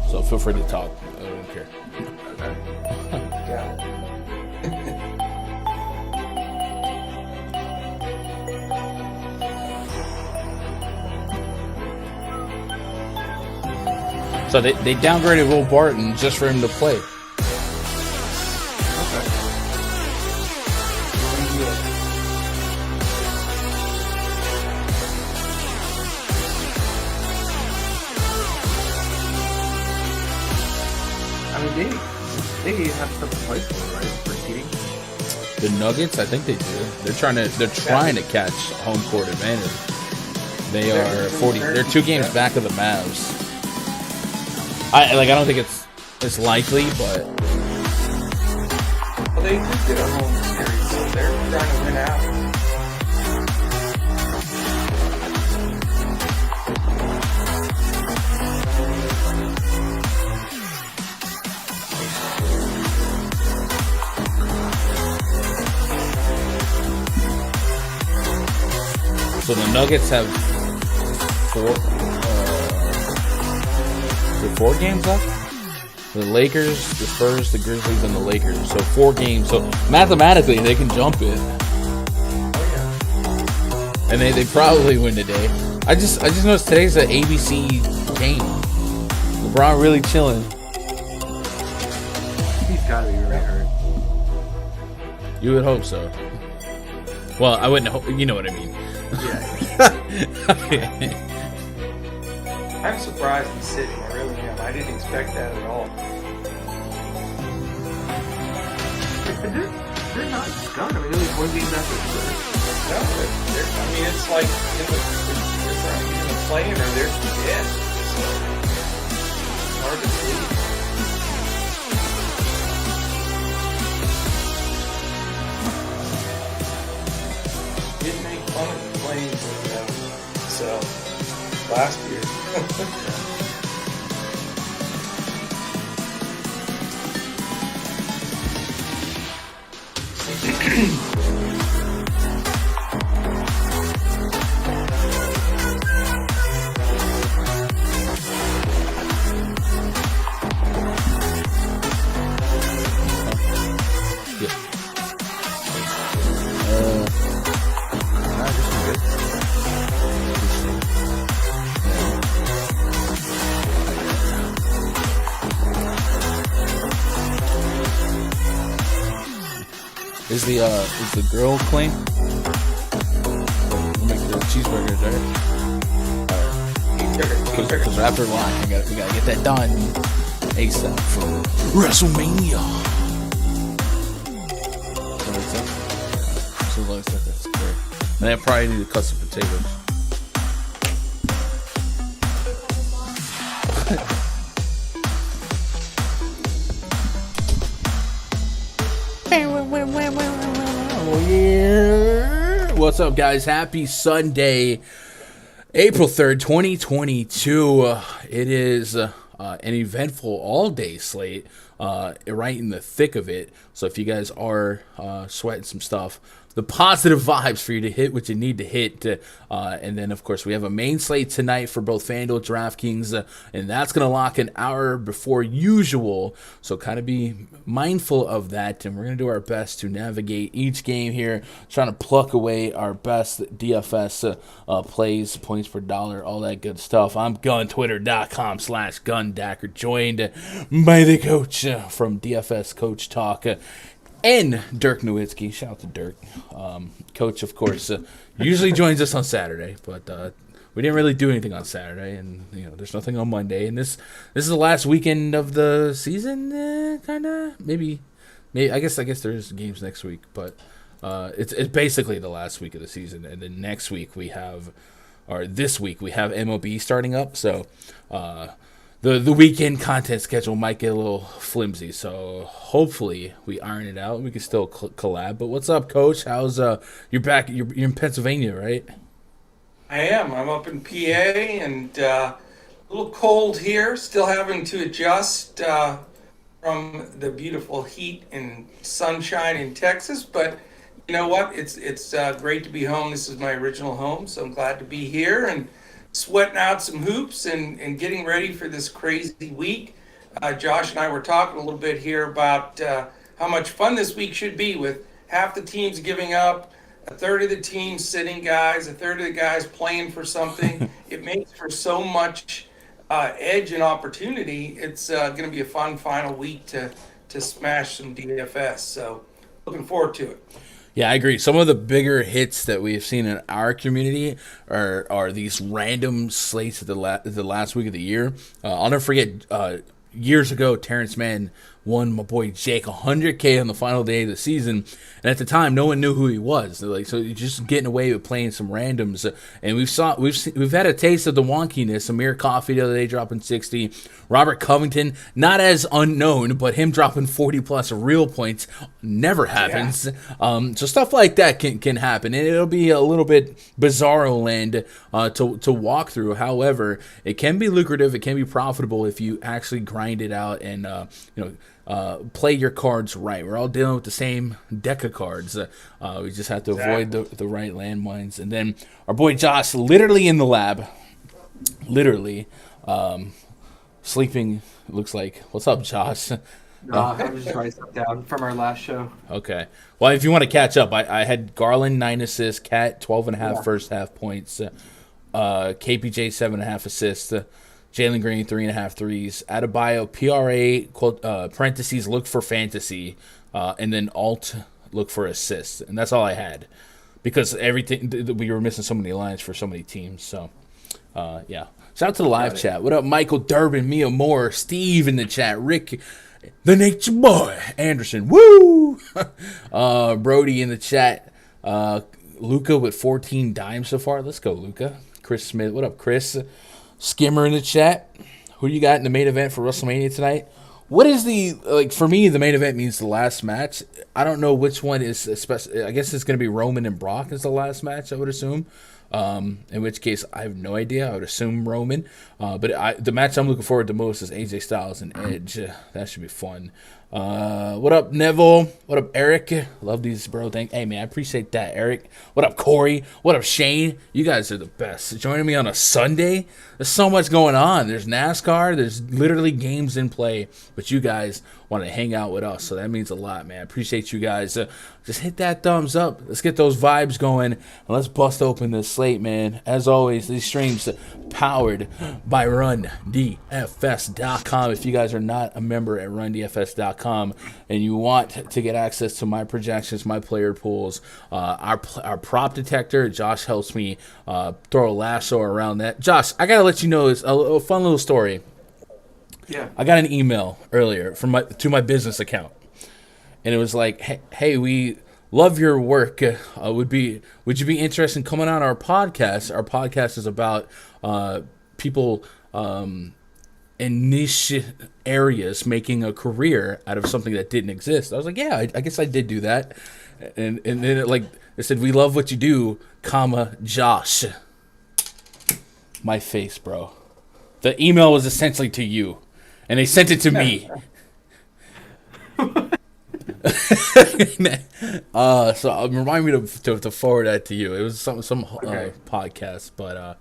So feel free to talk. I don't care. Okay. Yeah. So they downgraded Will Barton just for him to play. I mean, they have stuff to play for, right? For cheating. The Nuggets, I think they do. They're trying to catch home court advantage. They are 40. They're 2 games back of the Mavs. I don't think it's likely, but well, they just did a home series, so they're trying to win out. so the Nuggets have 4 games left. The Lakers, the Spurs, the Grizzlies, and the Lakers. So 4 games. So mathematically, they can jump it. And they probably win today. I just noticed today's an ABC game. LeBron really chilling. He's got to be really hurt. You would hope so. Well, I wouldn't hope. You know what I mean. Yeah. I'm surprised he's sitting. I really am. I didn't expect that at all. But they're not done. I mean, they're only 1 game after the Spurs. No, I mean, it's like they're either playing or they're dead. So it's hard to believe. Didn't make fun of the Flames so last year. Is the grill clean? We'll make the cheeseburgers, right? Because after lunch, we gotta get that done ASAP for WrestleMania. So that's great. And I probably need to cut some potatoes. What's up, guys? Happy Sunday, April 3rd, 2022. It is an eventful all-day slate, right in the thick of it. So if you guys are sweating some stuff, the positive vibes for you to hit what you need to hit. And then, of course, we have a main slate tonight for both Fanduel, DraftKings, and that's going to lock an hour before usual. So kind of be mindful of that, and we're going to do our best to navigate each game here, trying to pluck away our best DFS plays, points per dollar, all that good stuff. I'm guntwitter.com/gundacker, joined by the coach from DFS Coach Talk, and Dirk Nowitzki. Shout out to Dirk. Coach, of course, usually joins us on Saturday, but we didn't really do anything on Saturday, and there's nothing on Monday. And this is the last weekend of the season, kind of. Maybe. I guess there's games next week, but it's basically the last week of the season, and then next week this week we have MLB starting up, so. The weekend content schedule might get a little flimsy, so hopefully we iron it out and we can still collab. But what's up, Coach? How's you're back? You're in Pennsylvania, right? I am. I'm up in PA and a little cold here. Still having to adjust from the beautiful heat and sunshine in Texas, but you know what? It's great to be home. This is my original home, so I'm glad to be here and sweating out some hoops and getting ready for this crazy week. Josh and I were talking a little bit here about how much fun this week should be with half the teams giving up, a third of the teams sitting guys, a third of the guys playing for something. It makes for so much edge and opportunity. It's going to be a fun final week to smash some DFS. So looking forward to it. Yeah, I agree. Some of the bigger hits that we've seen in our community are these random slates at the last week of the year. I'll never forget years ago, Terrence Mann won my boy Jake $100K on the final day of the season, and at the time, no one knew who he was. So you're just getting away with playing some randoms, and we've had a taste of the wonkiness. Amir Coffey the other day dropping 60, Robert Covington, not as unknown, but him dropping 40 plus real points never happens. Yeah. So stuff like that can happen, and it'll be a little bit bizarro land to walk through. However, it can be lucrative, it can be profitable if you actually grind it out and play your cards right. We're all dealing with the same deck of cards. We just have to avoid the right landmines. And then our boy Josh, literally in the lab, sleeping, looks like. What's up, Josh? No, I was just writing stuff down from our last show. Okay. Well, if you want to catch up, I had Garland 9 assists, Cat 12.5 first half points, KPJ 7.5 assists, Jalen Green 3.5 threes, Adebayo PRA quote parentheses look for fantasy, and then alt look for assists, and that's all I had because everything we were missing so many lines for so many teams. So yeah. Shout out to the live chat. What up, Michael Durbin, Mia Moore, Steve in the chat, Rick, the Nature Boy, Anderson, woo, Brody in the chat, Luca with 14 dimes so far. Let's go, Luca. Chris Smith, what up, Chris? Skimmer in the chat. Who you got in the main event for WrestleMania tonight? What is for me, the main event means the last match. I don't know which one is especially. I guess it's going to be Roman and Brock is the last match, I would assume. In which case, I have no idea. I would assume Roman. But the match I'm looking forward to most is AJ Styles and Edge. That should be fun. What up, Neville? What up, Eric? Love these, bro. Hey, man, I appreciate that, Eric. What up, Corey? What up, Shane? You guys are the best. Joining me on a Sunday? There's so much going on. There's NASCAR. There's literally games in play. But you guys want to hang out with us, so that means a lot, man. I appreciate you guys. Just hit that thumbs up. Let's get those vibes going, and let's bust open this slate, man. As always, these streams powered by RunDFS.com. If you guys are not a member at RunDFS.com and you want to get access to my projections, my player pools, our prop detector, Josh helps me throw a lasso around that. Josh, I gotta let you know this a fun little story. Yeah. I got an email earlier to my business account, and it was like, "Hey, we love your work. Would you be interested in coming on our podcast? Our podcast is about people in niche areas making a career out of something that didn't exist." I was like, "Yeah, I guess I did do that." And then it said, "We love what you do, comma Josh." My face, bro. The email was essentially to you. And they sent it to me. So remind me to forward that to you. It was some podcast, but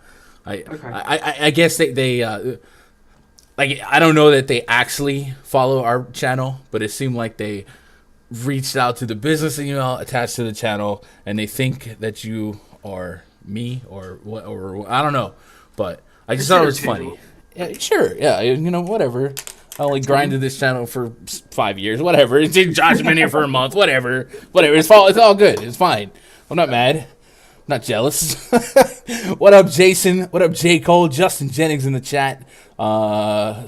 I guess they I don't know that they actually follow our channel, but it seemed like they reached out to the business email attached to the channel, and they think that you are me or what, or I don't know, but I just thought it was funny. Yeah, sure. Yeah, whatever. I only grinded this channel for 5 years. Whatever. Josh been here for a month. Whatever. It's all good. It's fine. I'm not mad. I'm not jealous. What up, Jason? What up, J. Cole? Justin Jennings in the chat.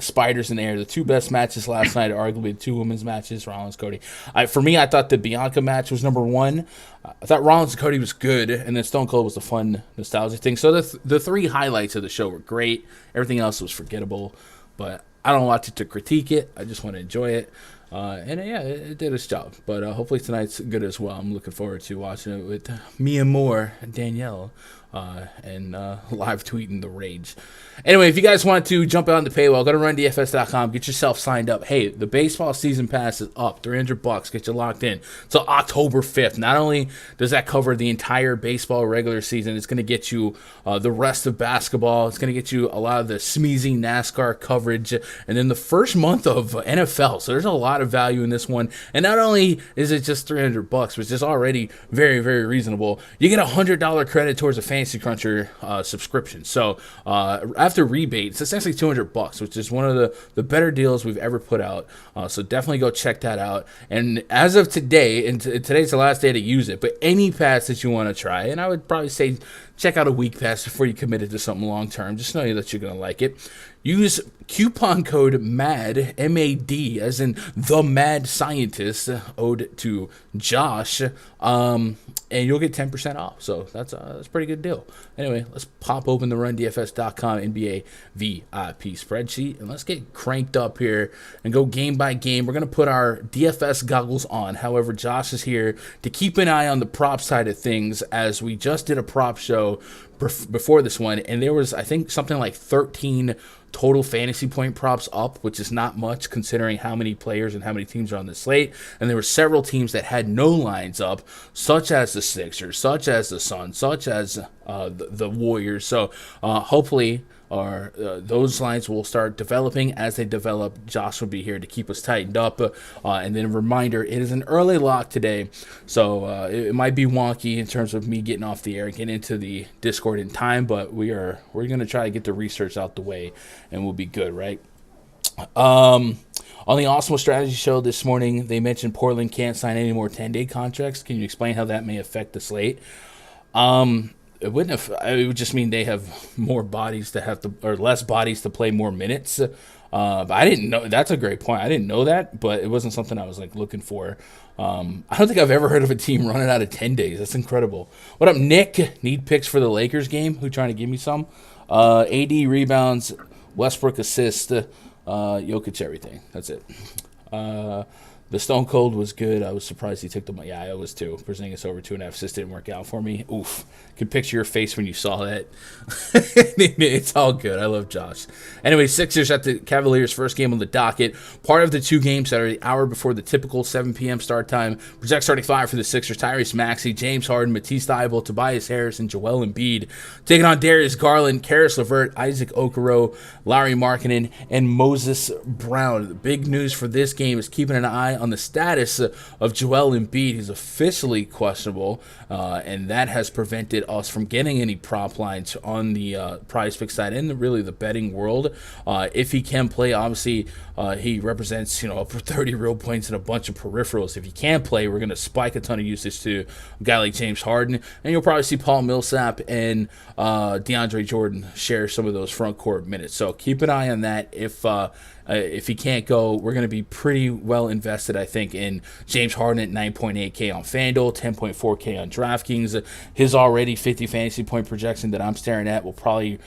Spiders in the air. The two best matches last night are arguably the two women's matches, Rollins, Cody. For me, I thought the Bianca match was number one. I thought Rollins and Cody was good, and then Stone Cold was the fun nostalgia thing. So the three highlights of the show were great. Everything else was forgettable, but I don't watch it to critique it. I just want to enjoy it. It did its job. But hopefully tonight's good as well. I'm looking forward to watching it with Mia Moore and Danielle and live tweeting the rage. Anyway, if you guys want to jump on the paywall, go to rundfs.com, get yourself signed up. Hey, the baseball season pass is up, $300, get you locked in till October 5th. Not only does that cover the entire baseball regular season, it's going to get you the rest of basketball. It's going to get you a lot of the smeezy NASCAR coverage, and then the first month of NFL. So there's a lot of value in this one. And not only is it just $300, which is already very, very reasonable, you get a $100 credit towards a Fantasy Cruncher subscription. So after rebates, it's essentially $200, which is one of the better deals we've ever put out. So definitely go check that out. And as of today, and today's the last day to use it, but any pass that you want to try, and I would probably say check out a week pass before you committed to something long term. Just know that you're going to like it. Use coupon code MAD, M-A-D, as in the Mad Scientist, ode to Josh, and you'll get 10% off. So that's a pretty good deal. Anyway, let's pop open the rundfs.com NBA VIP spreadsheet, and let's get cranked up here and go game by game. We're going to put our DFS goggles on. However, Josh is here to keep an eye on the prop side of things, as we just did a prop show before this one, and there was, I think, something like 13 total fantasy point props up, which is not much considering how many players and how many teams are on the slate. And there were several teams that had no lines up, such as the Sixers, such as the Suns, such as the Warriors. So hopefully those lines will start developing. As they develop, Josh will be here to keep us tightened up. And then a reminder, it is an early lock today, so it might be wonky in terms of me getting off the air and getting into the Discord in time, but we're going to try to get the research out the way, and we'll be good, right? On the Awesome Strategy show this morning, they mentioned Portland can't sign any more 10-day contracts. Can you explain how that may affect the slate? It wouldn't have. It would just mean they have more bodies to have to, or less bodies to play more minutes. But I didn't know. That's a great point. I didn't know that, but it wasn't something I was like looking for. I don't think I've ever heard of a team running out of 10 days. That's incredible. What up, Nick? Need picks for the Lakers game? Who trying to give me some? AD rebounds, Westbrook assist, Jokic everything. That's it. The Stone Cold was good. I was surprised he took the money. Yeah, I was too. Porzingis over 2.5 assists didn't work out for me. Oof. Could picture your face when you saw that. It's all good. I love Josh. Anyway, Sixers at the Cavaliers' first game on the docket. Part of the two games that are the hour before the typical 7 p.m. start time. Project starting five for the Sixers: Tyrese Maxey, James Harden, Matisse Thybulle, Tobias Harris, and Joel Embiid. Taking on Darius Garland, Karis LeVert, Isaac Okoro, Larry Markkinen, and Moses Brown. The big news for this game is keeping an eye on the status of Joel Embiid. He's officially questionable, and that has prevented us from getting any prop lines on the PrizePicks side and really the betting world. If he can play, obviously he represents up for 30 real points and a bunch of peripherals. If he can't play, we're going to spike a ton of usage to a guy like James Harden, and you'll probably see Paul Millsap and DeAndre Jordan share some of those front court minutes. So keep an eye on that. If he can't go, we're going to be pretty well invested, I think, in James Harden at 9.8K on Fanduel, 10.4K on DraftKings. His already 50 fantasy point projection that I'm staring at will probably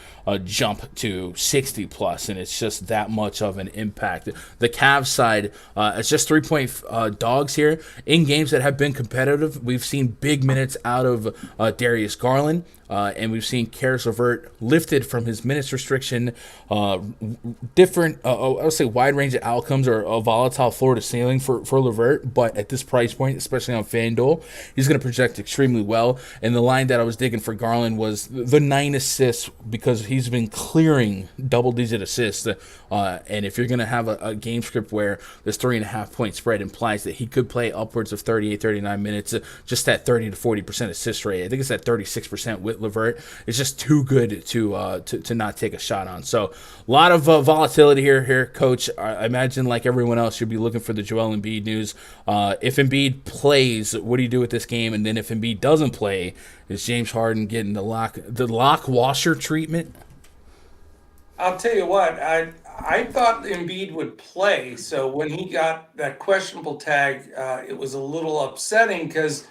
jump to 60 plus, and it's just that much of an impact. The Cavs side, it's just 3-point dogs here. In games that have been competitive, we've seen big minutes out of Darius Garland. And we've seen Karis LeVert lifted from his minutes restriction. Different, I would say, wide range of outcomes or a volatile floor to ceiling for LeVert. But at this price point, especially on FanDuel, he's going to project extremely well. And the line that I was digging for Garland was the 9 assists, because he's been clearing double-digit assists. And if you're going to have a game script where this 3.5-point spread implies that he could play upwards of 38, 39 minutes, just that 30 to 40% assist rate. I think it's at 36% with LeVert. It's just too good to not take a shot on. So a lot of volatility here, Coach. I imagine, like everyone else, you'll be looking for the Joel Embiid news. If Embiid plays, what do you do with this game? And then if Embiid doesn't play, is James Harden getting the lock washer treatment? I'll tell you what, I thought Embiid would play. So when he got that questionable tag, it was a little upsetting because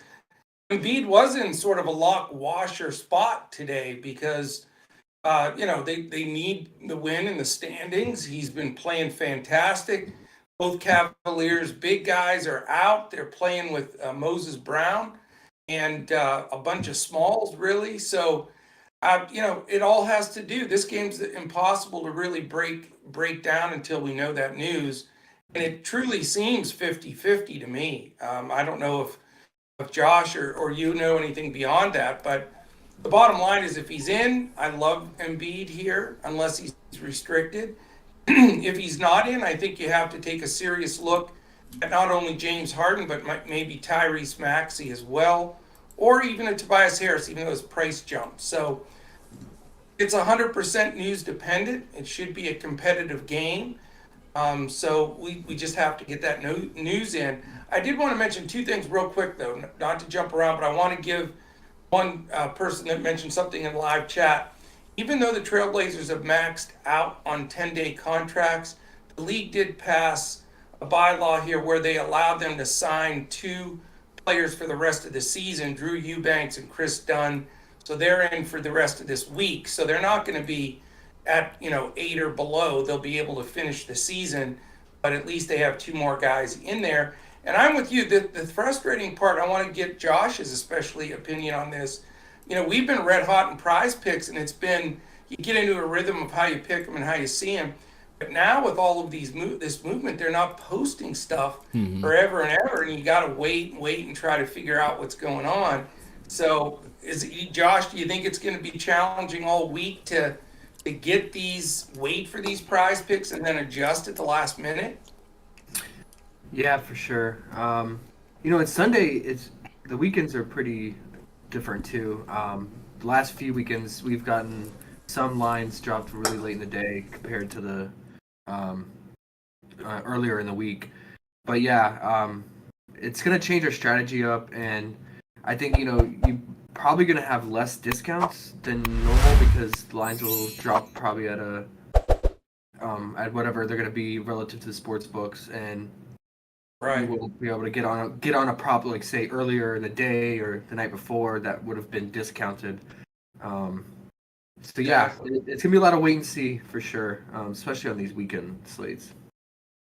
Embiid was in sort of a lock washer spot today because, they need the win in the standings. He's been playing fantastic. Both Cavaliers big guys are out. They're playing with Moses Brown and a bunch of smalls, really. So It all has to do. This game's impossible to really break down until we know that news. And it truly seems 50-50 to me. I don't know if Josh or you know anything beyond that, but the bottom line is if he's in, I love Embiid here, unless he's restricted. If he's not in, I think you have to take a serious look at not only James Harden, but maybe Tyrese Maxey as well, or even a Tobias Harris, even though his price jumped. So it's 100% news dependent. It should be a competitive game. So we just have to get that news in. I did want to mention two things real quick, though, not to jump around, but I want to give one person that mentioned something in live chat. Even though the Trailblazers have maxed out on 10-day contracts, the league did pass a bylaw here where they allowed them to sign 2 players for the rest of the season, Drew Eubanks and Chris Dunn. So they're in for the rest of this week. So they're not going to be at 8 or below. They'll be able to finish the season, but at least they have 2 more guys in there. And I'm with you. The frustrating part, I want to get Josh's especially opinion on this. We've been red hot in prize picks, and it's been, you get into a rhythm of how you pick them and how you see them. But now with all of this movement, they're not posting stuff forever and ever, and you got to wait and try to figure out what's going on. So, Josh, do you think it's going to be challenging all week to get wait for these prize picks and then adjust at the last minute? Yeah, for sure. It's Sunday. The weekends are pretty different too. The last few weekends, we've gotten some lines dropped really late in the day compared to the earlier in the week. But yeah, it's gonna change our strategy up, and I think you're probably gonna have less discounts than normal because the lines will drop probably at whatever they're gonna be relative to the sports books, and right. You will be able to get on a prop, like say earlier in the day or the night before, that would have been discounted. So yeah, it's gonna be a lot of wait and see for sure, especially on these weekend slates.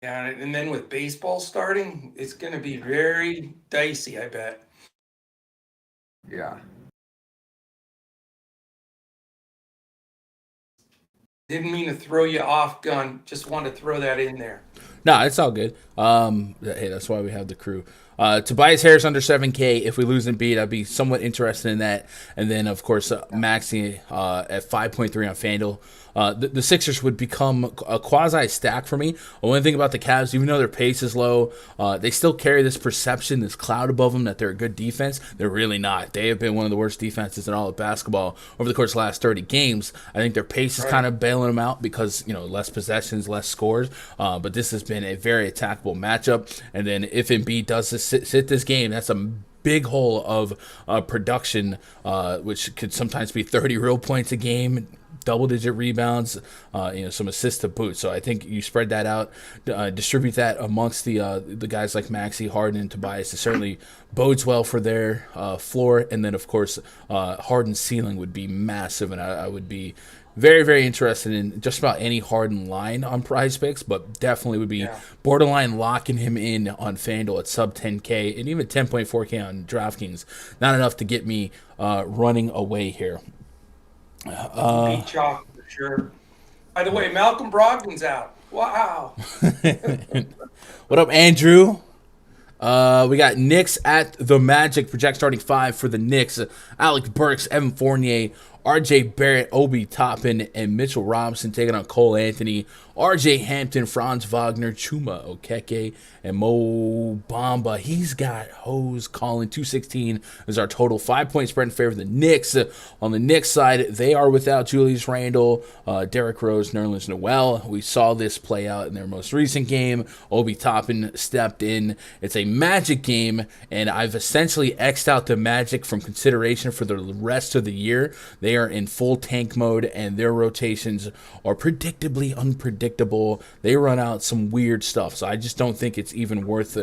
Yeah, and then with baseball starting, it's gonna be very dicey, I bet. Yeah. Didn't mean to throw you off, Gun. Just wanted to throw that in there. No, it's all good. Hey, that's why we have the crew. Tobias Harris under 7K. If we lose Embiid, I'd be somewhat interested in that. And then, of course, Maxey at 5.3 on FanDuel. The Sixers would become a quasi-stack for me. One thing about the Cavs, even though their pace is low, they still carry this perception, this cloud above them that they're a good defense. They're really not. They have been one of the worst defenses in all of basketball over the course of the last 30 games. I think their pace is kind of bailing them out because, less possessions, less scores. But this has been a very attackable matchup. And then if Embiid does sit this game, that's a big hole of production, which could sometimes be 30 real points a game, double-digit rebounds, some assists to boot. So I think you spread that out, distribute that amongst the guys like Maxey, Harden, and Tobias. It certainly bodes well for their floor. And then, of course, Harden's ceiling would be massive, and I would be very, very interested in just about any Harden line on PrizePicks, but definitely would be borderline locking him in on FanDuel at sub 10K and even 10.4K on DraftKings. Not enough to get me running away here. Beat chalk for sure. By the way, Malcolm Brogdon's out. Wow. What up, Andrew? We got Knicks at the Magic. Project starting 5 for the Knicks. Alec Burks, Evan Fournier, RJ Barrett, Obi Toppin, and Mitchell Robinson taking on Cole Anthony, RJ Hampton, Franz Wagner, Chuma Okeke, and Mo Bamba. He's got hose calling. 216 is our total. 5-point spread in favor of the Knicks. On the Knicks side, they are without Julius Randle, Derrick Rose, Nerlens Noel. We saw this play out in their most recent game. Obi Toppin stepped in. It's a Magic game, and I've essentially X'd out the Magic from consideration for the rest of the year. They are in full tank mode, and their rotations are predictably unpredictable. They run out some weird stuff, so I just don't think it's even worth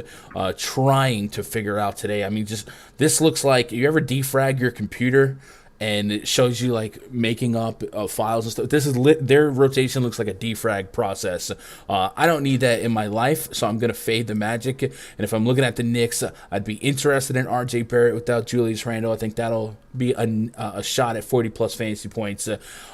trying to figure out today. I mean, just this looks like, you ever defrag your computer and it shows you like making up files and stuff. This is their rotation looks like a defrag process. I don't need that in my life, so I'm gonna fade the Magic. And if I'm looking at the Knicks, I'd be interested in RJ Barrett without Julius Randle. I think that'll be a shot at 40 plus fantasy points.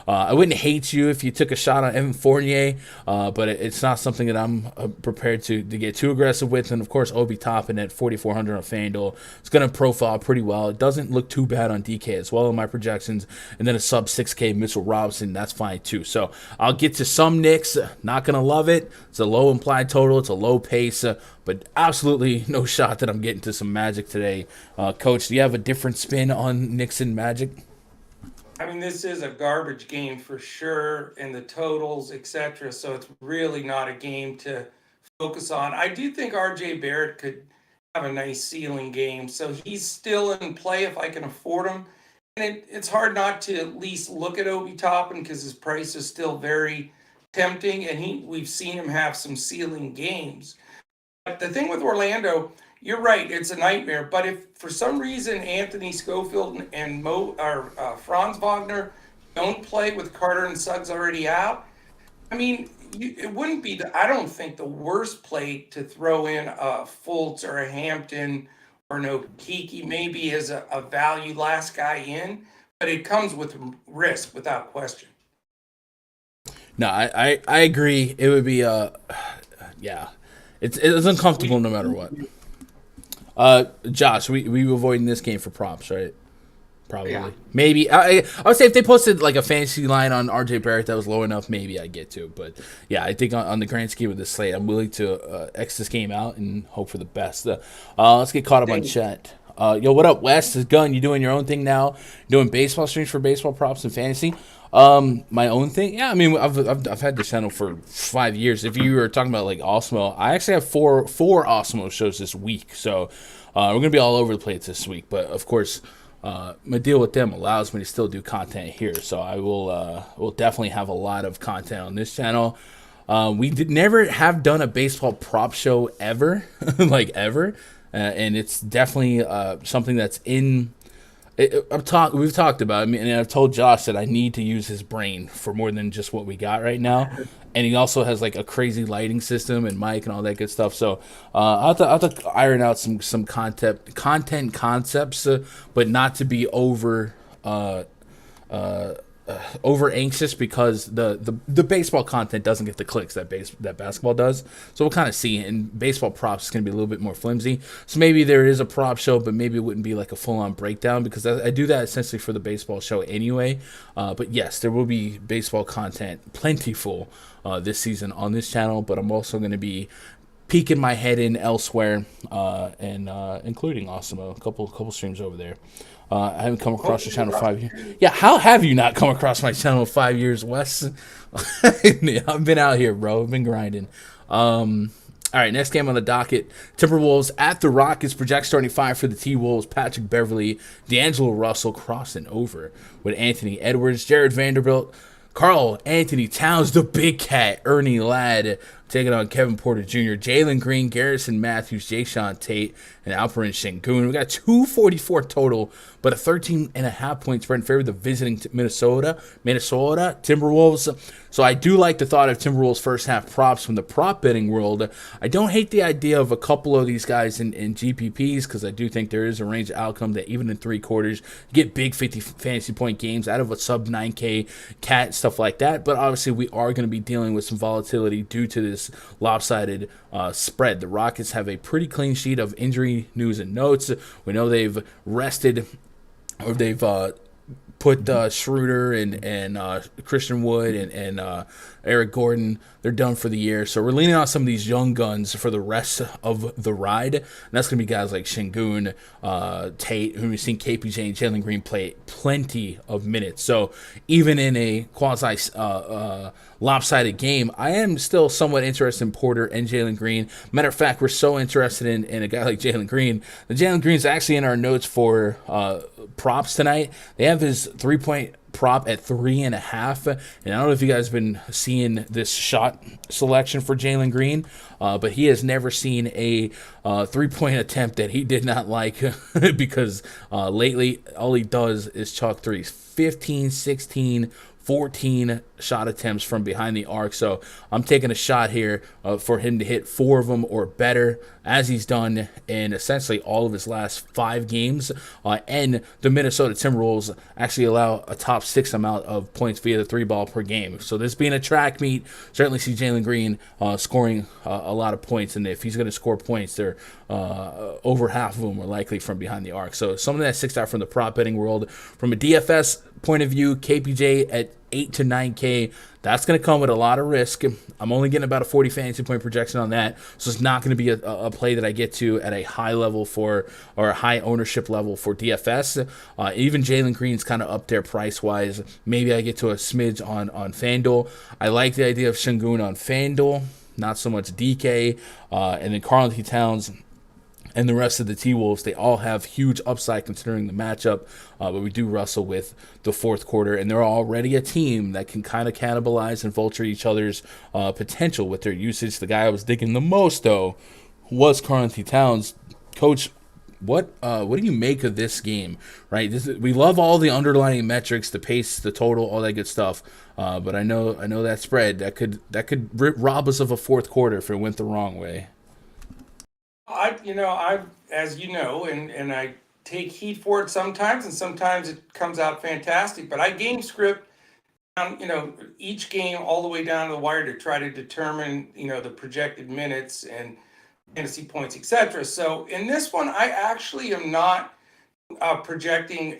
I wouldn't hate you if you took a shot on Evan Fournier, but it's not something that I'm prepared to get too aggressive with. And of course, Obi Toppin at 4,400 on FanDuel, it's going to profile pretty well. It doesn't look too bad on DK as well in my projections. And then a sub 6K Mitchell Robinson, that's fine too. So I'll get to some Knicks. Not going to love it. It's a low implied total. It's a low pace. But absolutely no shot that I'm getting to some Magic today. Coach, do you have a different spin on Knicks and Magic? I mean, this is a garbage game for sure, and the totals, etc. So it's really not a game to focus on. I do think RJ Barrett could have a nice ceiling game, so he's still in play if I can afford him. And it's hard not to at least look at Obi Toppin because his price is still very tempting, and we've seen him have some ceiling games. But the thing with Orlando, you're right, it's a nightmare. But if for some reason Anthony Schofield and Franz Wagner don't play with Carter and Suggs already out, I mean, it wouldn't be, I don't think, the worst play to throw in a Fultz or a Hampton or no Kiki, maybe as a value last guy in. But it comes with risk without question. No, I agree. It would be, yeah. It's uncomfortable no matter what. Josh, we avoiding this game for props, right? Probably. Yeah. Maybe. I would say if they posted like a fantasy line on RJ Barrett that was low enough, maybe I'd get to. But yeah, I think on the grand scheme of the slate, I'm willing to X this game out and hope for the best. Let's get caught up on chat. Yo, what up, Wes? This Gun, you doing your own thing now? Doing baseball streams for baseball props and fantasy? My own thing? Yeah, I mean, I've had this channel for 5 years. If you were talking about like Osmo, I actually have four Osmo shows this week. So we're gonna be all over the place this week. But of course, my deal with them allows me to still do content here. So I will definitely have a lot of content on this channel. We never have done a baseball prop show ever, like ever. And it's definitely something that's in. We've talked about it, and I've told Josh that I need to use his brain for more than just what we got right now. And he also has like a crazy lighting system and mic and all that good stuff. So I'll have to iron out some content concepts, but not to be over anxious because the baseball content doesn't get the clicks that basketball does. So we'll kind of see. And baseball props is going to be a little bit more flimsy. So maybe there is a prop show, but maybe it wouldn't be like a full-on breakdown because I do that essentially for the baseball show anyway. But yes, there will be baseball content plentiful this season on this channel. But I'm also going to be peeking my head in elsewhere and including Osmo, a couple streams over there. I haven't come across your channel 5 years. Yeah, how have you not come across my channel in 5 years, Wes? I've been out here, bro. I've been grinding. All right, next game on the docket. Timberwolves at the Rockets. Project starting five for the T-Wolves. Patrick Beverley, D'Angelo Russell crossing over with Anthony Edwards, Jared Vanderbilt, Karl Anthony Towns, the big cat, Ernie Ladd, taking on Kevin Porter Jr., Jalen Green, Garrison Matthews, Jayshawn Tate, and Alperen Sengun. We got 244 total, but a 13.5 point spread in favor of the visiting Minnesota Timberwolves. So I do like the thought of Timberwolves first half props from the prop betting world. I don't hate the idea of a couple of these guys in GPPs because I do think there is a range of outcomes that even in 3 quarters, you get big 50 fantasy point games out of a sub 9K cat, stuff like that. But obviously we are going to be dealing with some volatility due to this lopsided spread. The Rockets have a pretty clean sheet of injury news and notes. We know they've rested, or they've put Schroeder and Christian Wood and Eric Gordon. They're done for the year. So we're leaning on some of these young guns for the rest of the ride. And that's going to be guys like Sengun, Tate, who we've seen KPJ and Jalen Green play plenty of minutes. So even in a quasi lopsided game, I am still somewhat interested in Porter and Jalen Green. Matter of fact, we're so interested in a guy like Jalen Green. The Jalen Green's actually in our notes for props tonight. They have his 3-point prop at 3.5, and I don't know if you guys have been seeing this shot selection for Jalen Green, but he has never seen a 3-point attempt that he did not like because lately all he does is chalk threes. 15, 16, 14 shot attempts from behind the arc. So I'm taking a shot here for him to hit 4 of them or better, as he's done in essentially all of his last 5 games. And the Minnesota Timberwolves actually allow a top 6 amount of points via the 3-ball per game. So this being a track meet, certainly see Jalen Green scoring a lot of points. And if he's going to score points, they're over half of them are likely from behind the arc. So something that sticks out from the prop betting world. From a DFS point of view, KPJ at 8 to 9K, that's going to come with a lot of risk. I'm only getting about a 40 fantasy point projection on that, so it's not going to be a play that I get to at a high level for, or a high ownership level for DFS. Even Jalen Green's kind of up there price wise. Maybe I get to a smidge on Fanduel. I like the idea of Şengün on Fanduel, not so much DK, and then Karl Anthony Towns and the rest of the T-Wolves, they all have huge upside considering the matchup, but we do wrestle with the fourth quarter, and they're already a team that can kind of cannibalize and vulture each other's potential with their usage. The guy I was digging the most, though, was Karl Anthony Towns. Coach, what do you make of this game? Right, we love all the underlying metrics, the pace, the total, all that good stuff. But I know that spread that could rob us of a fourth quarter if it went the wrong way. I as you know, and I take heat for it sometimes, and sometimes it comes out fantastic. But I game script down, each game all the way down to the wire to try to determine, the projected minutes and fantasy points, etc. So in this one, I actually am not projecting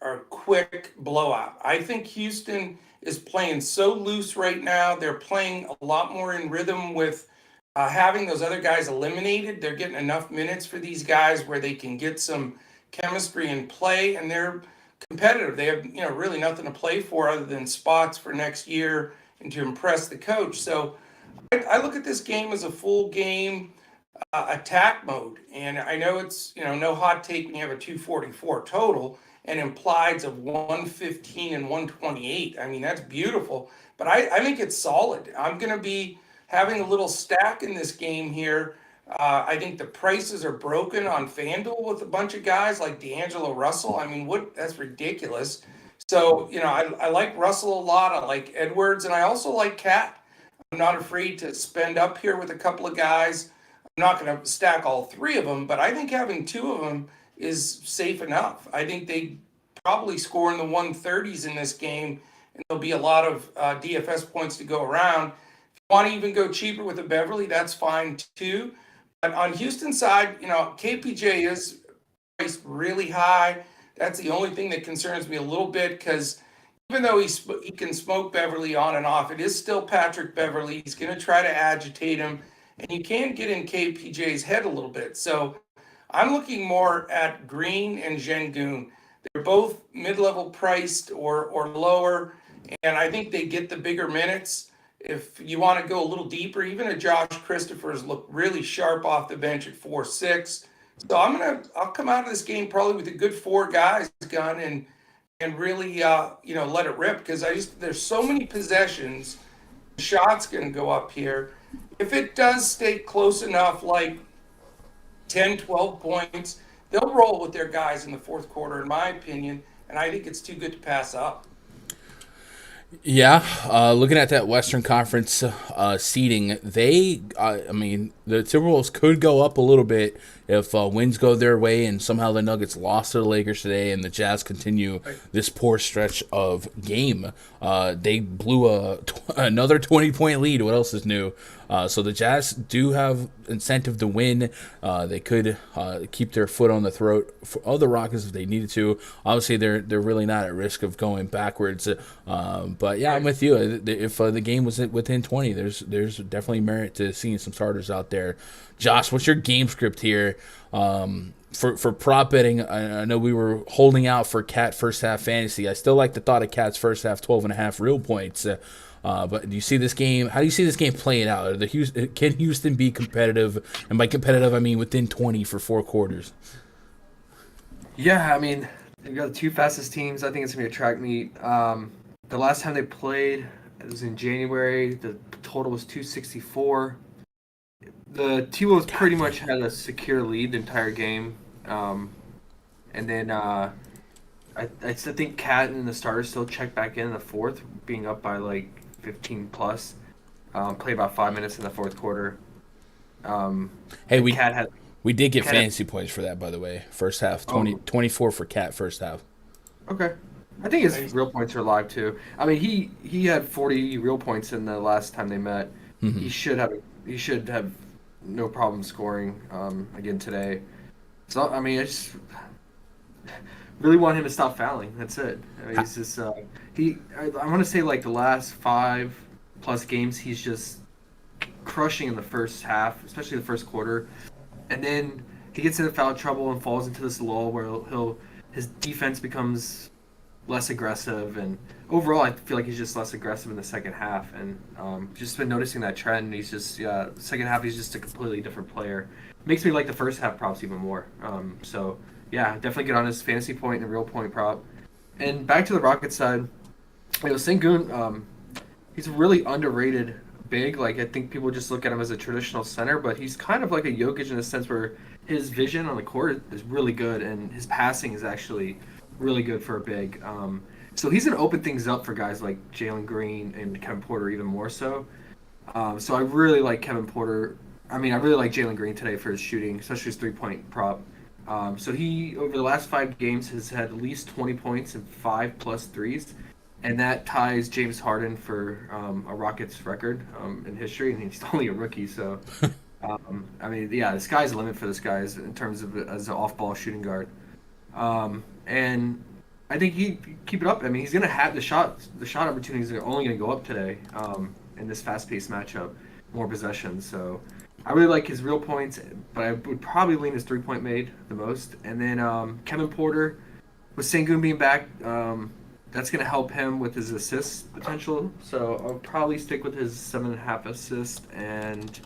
a quick blowout. I think Houston is playing so loose right now. They're playing a lot more in rhythm with having those other guys eliminated. They're getting enough minutes for these guys where they can get some chemistry and play, and they're competitive. They have, really nothing to play for other than spots for next year and to impress the coach. So I look at this game as a full game attack mode. And I know it's, no hot take when you have a 244 total and implieds of 115 and 128. I mean, that's beautiful, but I think it's solid. I'm going to be having a little stack in this game here. I think the prices are broken on FanDuel with a bunch of guys like D'Angelo Russell. I mean, that's ridiculous. So, I like Russell a lot. I like Edwards, and I also like Cat. I'm not afraid to spend up here with a couple of guys. I'm not going to stack all 3 of them, but I think having 2 of them is safe enough. I think they probably score in the 130s in this game, and there'll be a lot of DFS points to go around. Want to even go cheaper with a Beverly, that's fine too. But on Houston's side, KPJ is priced really high. That's the only thing that concerns me a little bit, because even though he can smoke Beverly on and off, it is still Patrick Beverly. He's going to try to agitate him, and you can get in KPJ's head a little bit. So I'm looking more at Green and Şengün. They're both mid-level priced or lower, and I think they get the bigger minutes. If you want to go a little deeper, even a Josh Christopher's look really sharp off the bench at 4.6. So I'll come out of this game probably with a good 4 guys gun and really let it rip, because there's so many possessions. Shots going to go up here. If it does stay close enough, like 10, 12 points, they'll roll with their guys in the fourth quarter, in my opinion, and I think it's too good to pass up. Yeah, looking at that Western Conference seeding, the Timberwolves could go up a little bit if wins go their way and somehow the Nuggets lost to the Lakers today and the Jazz continue this poor stretch of game. They blew another 20-point lead. What else is new? So the Jazz do have incentive to win. They could keep their foot on the throat of the Rockets if they needed to. Obviously, they're really not at risk of going backwards. But yeah, I'm with you. If the game was within 20, there's definitely merit to seeing some starters out there. Josh, what's your game script here? For prop betting, I know we were holding out for Cat first half fantasy. I still like the thought of Cat's first half 12.5 real points. But do you see this game? How do you see this game playing out? Can Houston be competitive? And by competitive, I mean within 20 for 4 quarters. Yeah, I mean, you got the two fastest teams. I think it's going to be a track meet. The last time they played, it was in January. The total was 264. The T-Wolves pretty much had a secure lead the entire game. And then I still think Cat and the starters still checked back in the fourth, being up by like 15 plus. Played about 5 minutes in the fourth quarter. Hey, we did get Cat fantasy points for that, by the way. First half, 24 for Cat first half. Okay. I think his real points are live too. I mean, he had 40 real points in the last time they met. Mm-hmm. He should have no problem scoring again today. So I mean, I just really want him to stop fouling. That's it. I mean, he's just I want to say like the last 5+ games, he's just crushing in the first half, especially the first quarter, and then he gets into foul trouble and falls into this lull where his defense becomes less aggressive, and overall I feel like he's just less aggressive in the second half, and just been noticing that trend. He's just second half he's just a completely different player. Makes me like the first half props even more. So yeah, definitely get on his fantasy point and real point prop. And back to the Rockets side, Sengun, he's a really underrated big. Like I think people just look at him as a traditional center, but he's kind of like a Jokic in a sense where his vision on the court is really good, and his passing is actually really good for a big. So he's going to open things up for guys like Jalen Green and Kevin Porter even more so. So I really like Kevin Porter. I mean, I really like Jalen Green today for his shooting, especially his three-point prop. So he, over the last 5 games, has had at least 20 points and 5+ threes. And that ties James Harden for a Rockets record in history, and he's only a rookie. So, I mean, yeah, the sky's the limit for this guy in terms of as an off-ball shooting guard. And I think he keep it up. I mean, he's going to have the shot opportunities are only going to go up today in this fast-paced matchup, more possessions. So I really like his real points, but I would probably lean his three-point made the most. And then Kevin Porter, with Sengun being back, that's going to help him with his assist potential. So I'll probably stick with his 7.5 assists, and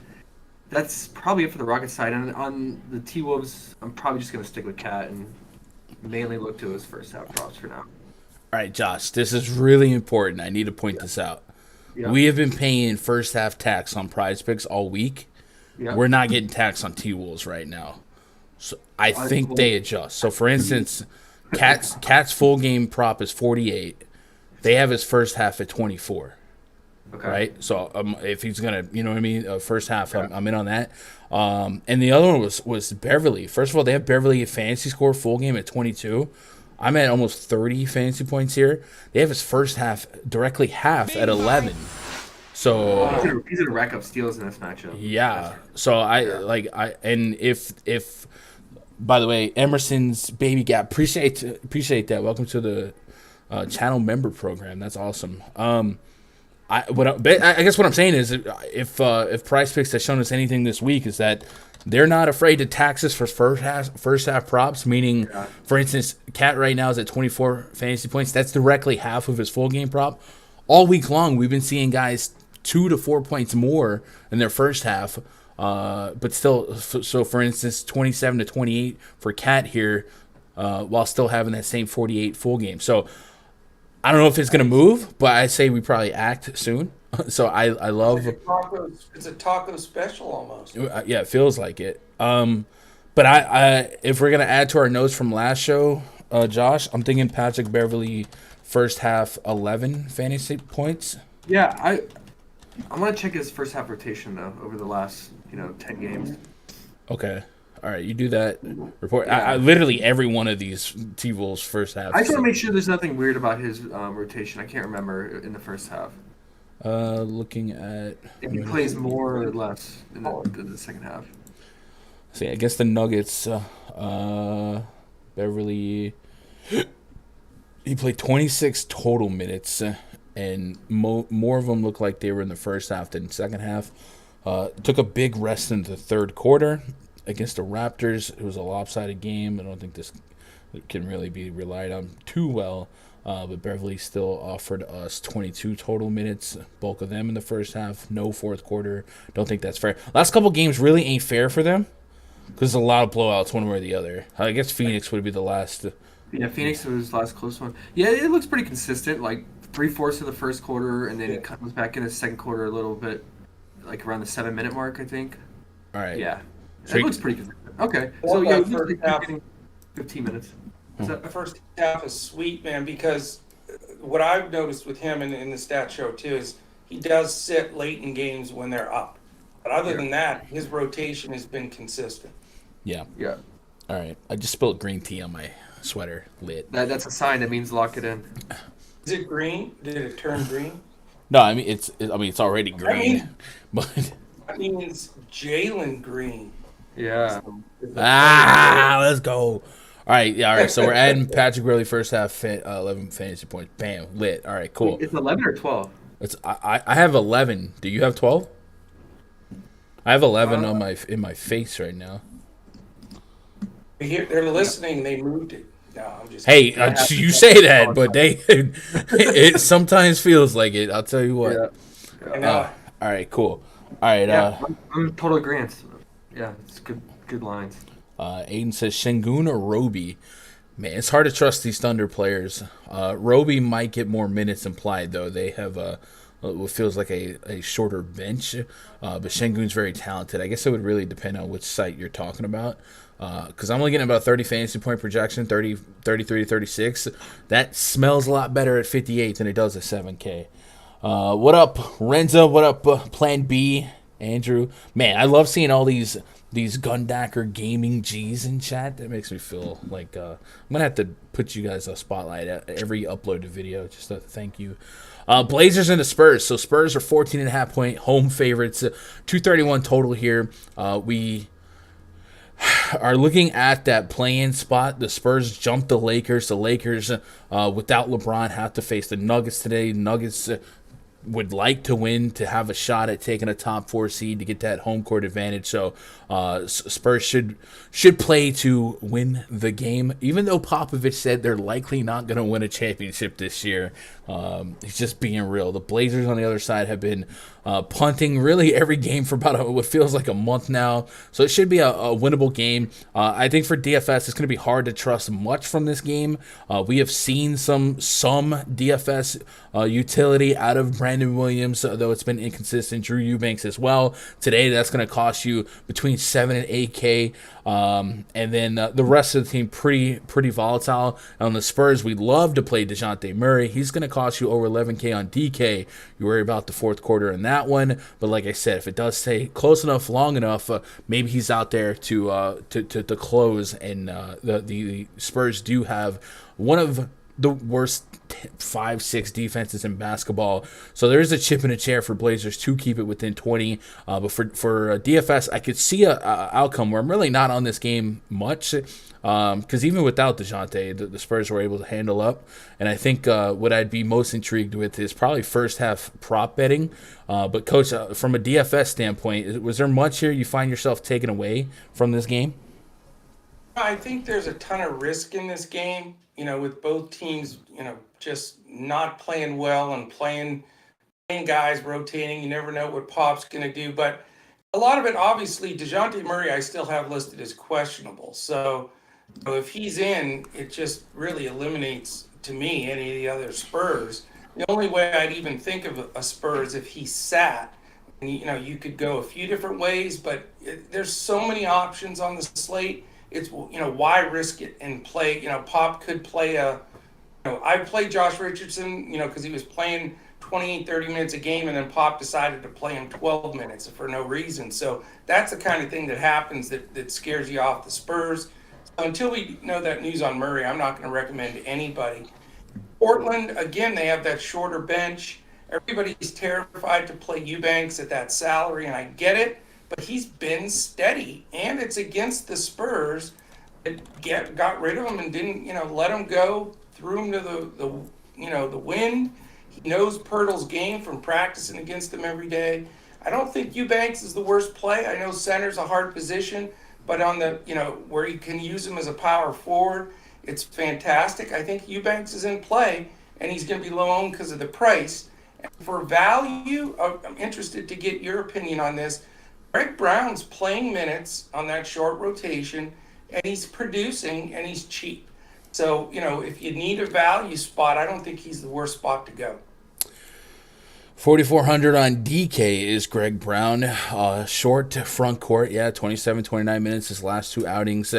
that's probably it for the Rockets side. And on the T-Wolves, I'm probably just going to stick with Cat and mainly look to his first half props for now. All right, Josh, this is really important. I need to point this out. Yeah. We have been paying first half tax on PrizePicks all week. Yeah. We're not getting taxed on T-Wolves right now. So I think they adjust. So, for instance, Cat's full game prop is 48. They have his first half at 24. Okay. Right? So if he's going to, you know what I mean, first half, I'm in on that. And the other one was Beverly. First of all, they have Beverly fantasy score full game at 22. I'm at almost 30 fantasy points here. They have his first half directly half at 11. So he's gonna rack up steals in this matchup. Yeah. So if by the way, Emerson's baby gap, appreciate that. Welcome to the channel member program. That's awesome. I guess what I'm saying is if PrizePicks has shown us anything this week is that they're not afraid to tax us for first half props. Meaning, for instance, Cat right now is at 24 fantasy points. That's directly half of his full game prop. All week long, we've been seeing guys 2 to 4 points more in their first half, but still. So, for instance, 27 to 28 for Cat here, while still having that same 48 full game. So, I don't know if it's going to move, but I say we probably act soon. So I love. It's a taco special almost. Yeah, it feels like it. But I if we're gonna add to our notes from last show, Josh, I'm thinking Patrick Beverly first half 11 fantasy points. Yeah, I want to check his first half rotation though over the last 10 games. Okay. All right, you do that report. Yeah. I literally every one of these T-Wolves first half. I just want to make sure there's nothing weird about his rotation. I can't remember in the first half. Looking at if he plays more or less in the second half. See, I guess the Nuggets, Beverly, he played 26 total minutes, and more of them look like they were in the first half than second half. Took a big rest in the third quarter against the Raptors. It was a lopsided game. I don't think this can really be relied on too well. but Beverly still offered us 22 total minutes, bulk of them in the first half, no fourth quarter. Don't think that's fair. Last couple games really ain't fair for them because there's a lot of blowouts one way or the other. I guess Phoenix would be the last. Yeah, Phoenix was the last close one. Yeah, it looks pretty consistent, like 3/4 of the first quarter, and then it comes back in the second quarter a little bit, like around the 7-minute mark, I think. All right. Yeah, So it looks pretty consistent. Okay, Well, so yeah, that we first keep half- getting 15 minutes. The first half is sweet, man, because what I've noticed with him in the stat show too is he does sit late in games when they're up. But other than that, his rotation has been consistent. Yeah. Yeah, All right. I just spilled green tea on my sweater. Lit. that's a sign. That means lock it in. Is it green? Did it turn green? No, I mean it's already green, but That means Jalen Green. Yeah. let's go. All right, yeah, all right. So we're adding Patrick Beverley first half, 11 fantasy points. Bam, lit. All right, cool. It's 11 or 12. I have 11. Do you have 12? I have 11 on in my face right now. They're listening. They moved it. No, I'm just. Hey, you say that, but it sometimes feels like it. I'll tell you what. Yeah. I know. All right, cool. All right. Yeah, I'm total agreement. Yeah, it's good lines. Aiden says Şengün or Roby. Man, it's hard to trust these Thunder players. Roby might get more minutes implied, though. They have what feels like a shorter bench, but Şengün's very talented. I guess it would really depend on which site you're talking about. Because I'm only getting about 30 fantasy point projection, 33 to 36. That smells a lot better at 58 than it does at 7K. What up, Renza? What up, Plan B? Andrew? Man, I love seeing all these Gundacker Gaming G's in chat. That makes me feel like I'm going to have to put you guys a spotlight at every uploaded video. Just to thank you. Blazers and the Spurs. So Spurs are 14.5 point home favorites. 231 total here. We are looking at that play-in spot. The Spurs jumped the Lakers. The Lakers, without LeBron, have to face the Nuggets today. Nuggets would like to win to have a shot at taking a top 4 seed to get that home court advantage. So Spurs should play to win the game. Even though Popovich said they're likely not going to win a championship this year, he's just being real. The Blazers on the other side have been punting really every game for about what feels like a month now. So it should be a winnable game. I think for DFS, it's going to be hard to trust much from this game. We have seen some DFS utility out of Brandon Williams, though it's been inconsistent. Drew Eubanks as well. Today, that's going to cost you between 7 and 8K. And then the rest of the team pretty volatile. On the Spurs, we love to play DeJounte Murray. He's going to cost you over 11K on DK. You worry about the fourth quarter in that one. But like I said, if it does stay close enough, long enough, maybe he's out there to close. And the Spurs do have one of the worst 5-6 defenses in basketball. So there's a chip in a chair for Blazers to keep it within 20. But for DFS, I could see a outcome where I'm really not on this game much. Because even without DeJounte, the Spurs were able to handle up. And I think what I'd be most intrigued with is probably first half prop betting. But Coach, from a DFS standpoint, was there much here you find yourself taking away from this game? I think there's a ton of risk in this game, with both teams, just not playing well and playing guys rotating. You never know what Pop's going to do. But a lot of it, obviously, DeJounte Murray, I still have listed as questionable. So if he's in, it just really eliminates, to me, any of the other Spurs. The only way I'd even think of a Spurs if he sat. And, you could go a few different ways, but there's so many options on the slate. It's, why risk it and play, Pop could play I played Josh Richardson, because he was playing 28, 30 minutes a game, and then Pop decided to play him 12 minutes for no reason. So that's the kind of thing that happens that scares you off the Spurs. So until we know that news on Murray, I'm not going to recommend to anybody. Portland, again, they have that shorter bench. Everybody's terrified to play Eubanks at that salary, and I get it. But he's been steady, and it's against the Spurs that got rid of him and didn't, let him go, threw him to the wind. He knows Pirtle's game from practicing against him every day. I don't think Eubanks is the worst play. I know center's a hard position, but on the, where you can use him as a power forward, it's fantastic. I think Eubanks is in play, and he's going to be low owned because of the price. And for value, I'm interested to get your opinion on this. Greg Brown's playing minutes on that short rotation, and he's producing, and he's cheap. So, if you need a value spot, I don't think he's the worst spot to go. 4,400 on DK is Greg Brown. Short front court, 27, 29 minutes his last two outings.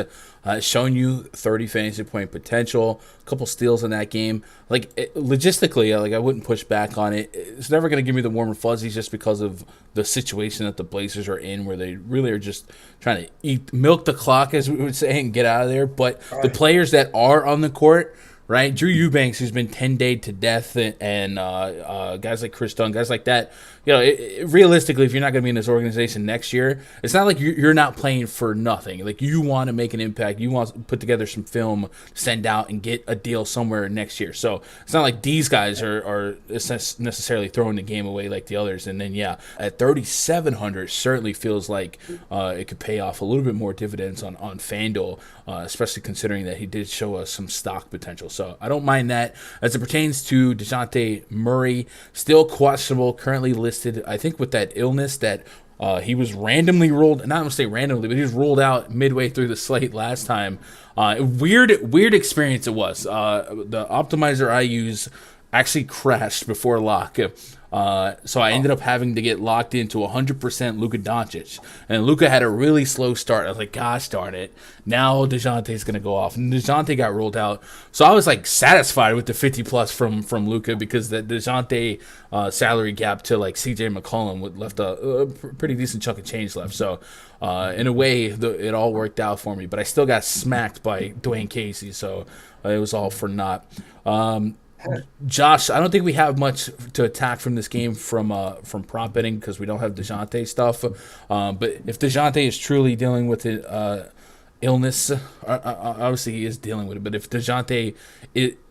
Showing you 30 fantasy point potential, a couple steals in that game. Logistically, I wouldn't push back on it. It's never going to give me the warm and fuzzies just because of the situation that the Blazers are in, where they really are just trying to milk the clock, as we would say, and get out of there. But the players that are on the court, right? Drew Eubanks, who's been 10-dayed to death, and guys like Chris Dunn, guys like that. Realistically, if you're not going to be in this organization next year, it's not like you're not playing for nothing. Like, you want to make an impact. You want to put together some film, send out, and get a deal somewhere next year. So it's not like these guys are necessarily throwing the game away like the others. And then, at 3,700, certainly feels like it could pay off a little bit more dividends on Fanduel, especially considering that he did show us some stock potential. So I don't mind that. As it pertains to DeJounte Murray, still questionable, currently listed, I think, with that illness that he was randomly ruled, not going to say randomly, but he was ruled out midway through the slate last time. Weird experience it was. The optimizer I use actually crashed before lock. So I ended up having to get locked into 100% Luka Doncic. And Luka had a really slow start. I was like, gosh darn it. Now DeJounte's going to go off. And DeJounte got ruled out. So I was satisfied with the 50-plus from Luka, because the DeJounte salary gap to CJ McCollum left a pretty decent chunk of change left. So in a way, it all worked out for me. But I still got smacked by Dwayne Casey. So it was all for naught. Josh, I don't think we have much to attack from this game from prop betting, because we don't have DeJounte stuff. But if DeJounte is truly dealing with illness, obviously he is dealing with it. But if DeJounte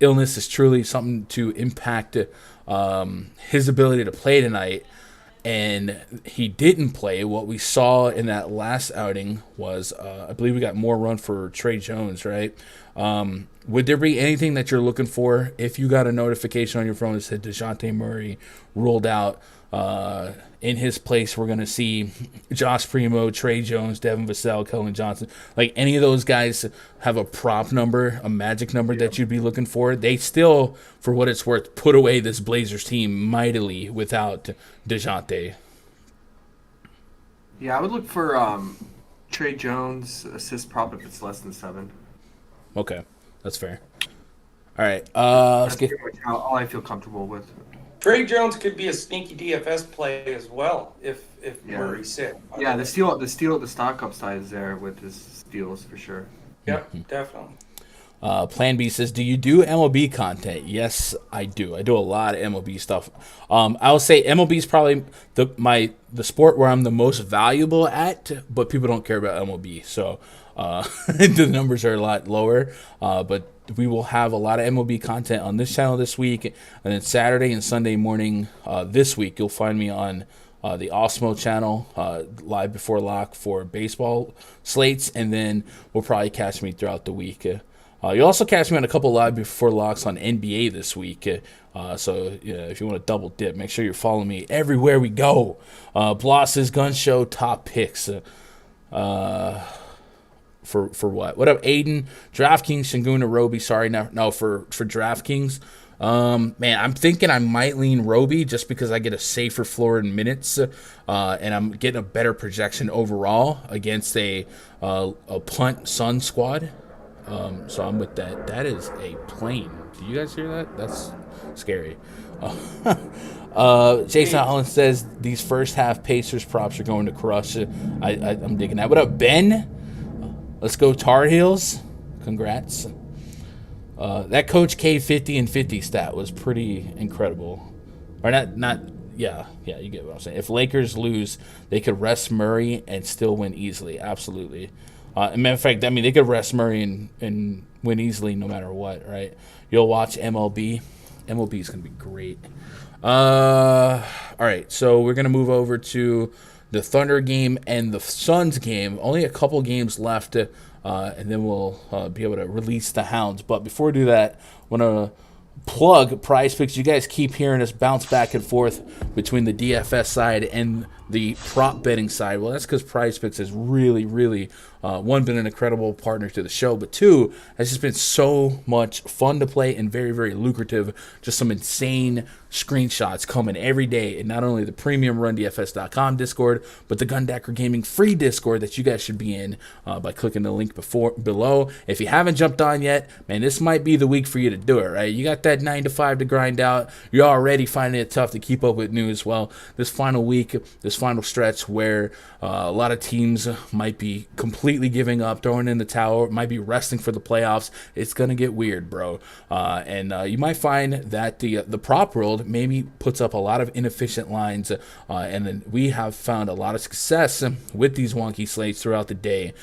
illness is truly something to impact his ability to play tonight, and he didn't play, what we saw in that last outing was, I believe we got more run for Trey Jones, right? Would there be anything that you're looking for if you got a notification on your phone that said DeJounte Murray ruled out? In his place, we're going to see Josh Primo, Trey Jones, Devin Vassell, Kellen Johnson. Any of those guys have a prop number, a magic number that you'd be looking for? They still, for what it's worth, put away this Blazers team mightily without DeJounte. Yeah, I would look for Trey Jones assist prop if it's less than 7. Okay, that's fair. All right, that's pretty much all I feel comfortable with. Trey Jones could be a sneaky DFS play as well if Murray's sick. Yeah, the stock upside is there with his steals for sure. Yep, definitely. Plan B says, do you do MLB content? Yes, I do. I do a lot of MLB stuff. I'll say MLB is probably the sport where I'm the most valuable at, but people don't care about MLB. So the numbers are a lot lower. But we will have a lot of MLB content on this channel this week. And then Saturday and Sunday morning this week, you'll find me on the Osmo channel, live before lock for baseball slates. And then we'll probably catch me throughout the week. You'll also catch me on a couple live before locks on NBA this week. So if you want to double dip, make sure you're following me everywhere we go. Bloss's Gun Show top picks. For what? What up, Aiden? DraftKings, Shingun Roby. Sorry, no, for DraftKings. Man, I'm thinking I might lean Roby just because I get a safer floor in minutes, and I'm getting a better projection overall against a punt Sun squad. So I'm with that. That is a plane. Do you guys hear that? That's scary. Jason Holland says these first half Pacers props are going to crush. I'm digging that. What up, Ben? Let's go Tar Heels. Congrats. That Coach K 50 and 50 stat was pretty incredible. Or not. Yeah, you get what I'm saying. If Lakers lose, they could rest Murray and still win easily. Absolutely. As a matter of fact, I mean, they could rest Murray and win easily no matter what, right? You'll watch MLB. MLB is going to be great. All right, so we're going to move over to the Thunder game and the Suns game. Only a couple games left, and then we'll be able to release the Hounds. But before we do that, I want to plug PrizePicks. You guys keep hearing us bounce back and forth between the DFS side and the prop betting side. Well, that's because PrizePicks has really, really, one, been an incredible partner to the show, but two, has just been so much fun to play and very, very lucrative. Just some insane screenshots coming every day, and not only the premium RunDFS.com Discord, but the Gundacker Gaming free Discord that you guys should be in by clicking the link below. If you haven't jumped on yet, man, this might be the week for you to do it, right? You got that 9 to 5 to grind out. You're already finding it tough to keep up with news. Well, this final week, this final stretch where a lot of teams might be completely giving up, throwing in the towel, might be resting for the playoffs, it's going to get weird, bro. And you might find that the prop world maybe puts up a lot of inefficient lines, and then we have found a lot of success with these wonky slates throughout the day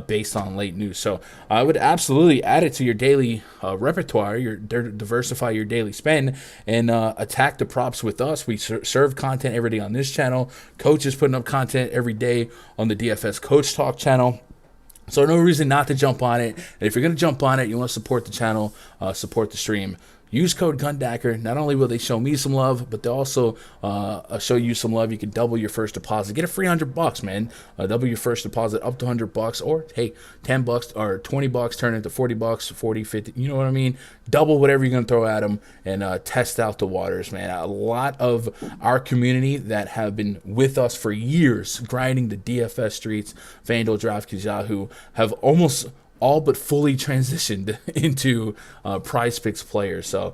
based on late news. So I would absolutely add it to your daily repertoire, diversify your daily spend, and attack the props with us. We serve content every day on this channel. Coach is putting up content every day on the DFS Coach Talk channel. So no reason not to jump on it. And if you're going to jump on it, you want to support the channel, support the stream, use code Gundacker. Not only will they show me some love, but they'll also show you some love. You can double your first deposit. Get a free $100, man. Double your first deposit up to $100, or hey, $10 or $20, turn it into $40, 40, 50. You know what I mean? Double whatever you're gonna throw at them, and test out the waters, man. A lot of our community that have been with us for years, grinding the DFS streets, Fanduel, DraftKings, Yahoo, have almost all but fully transitioned into PrizePicks players. So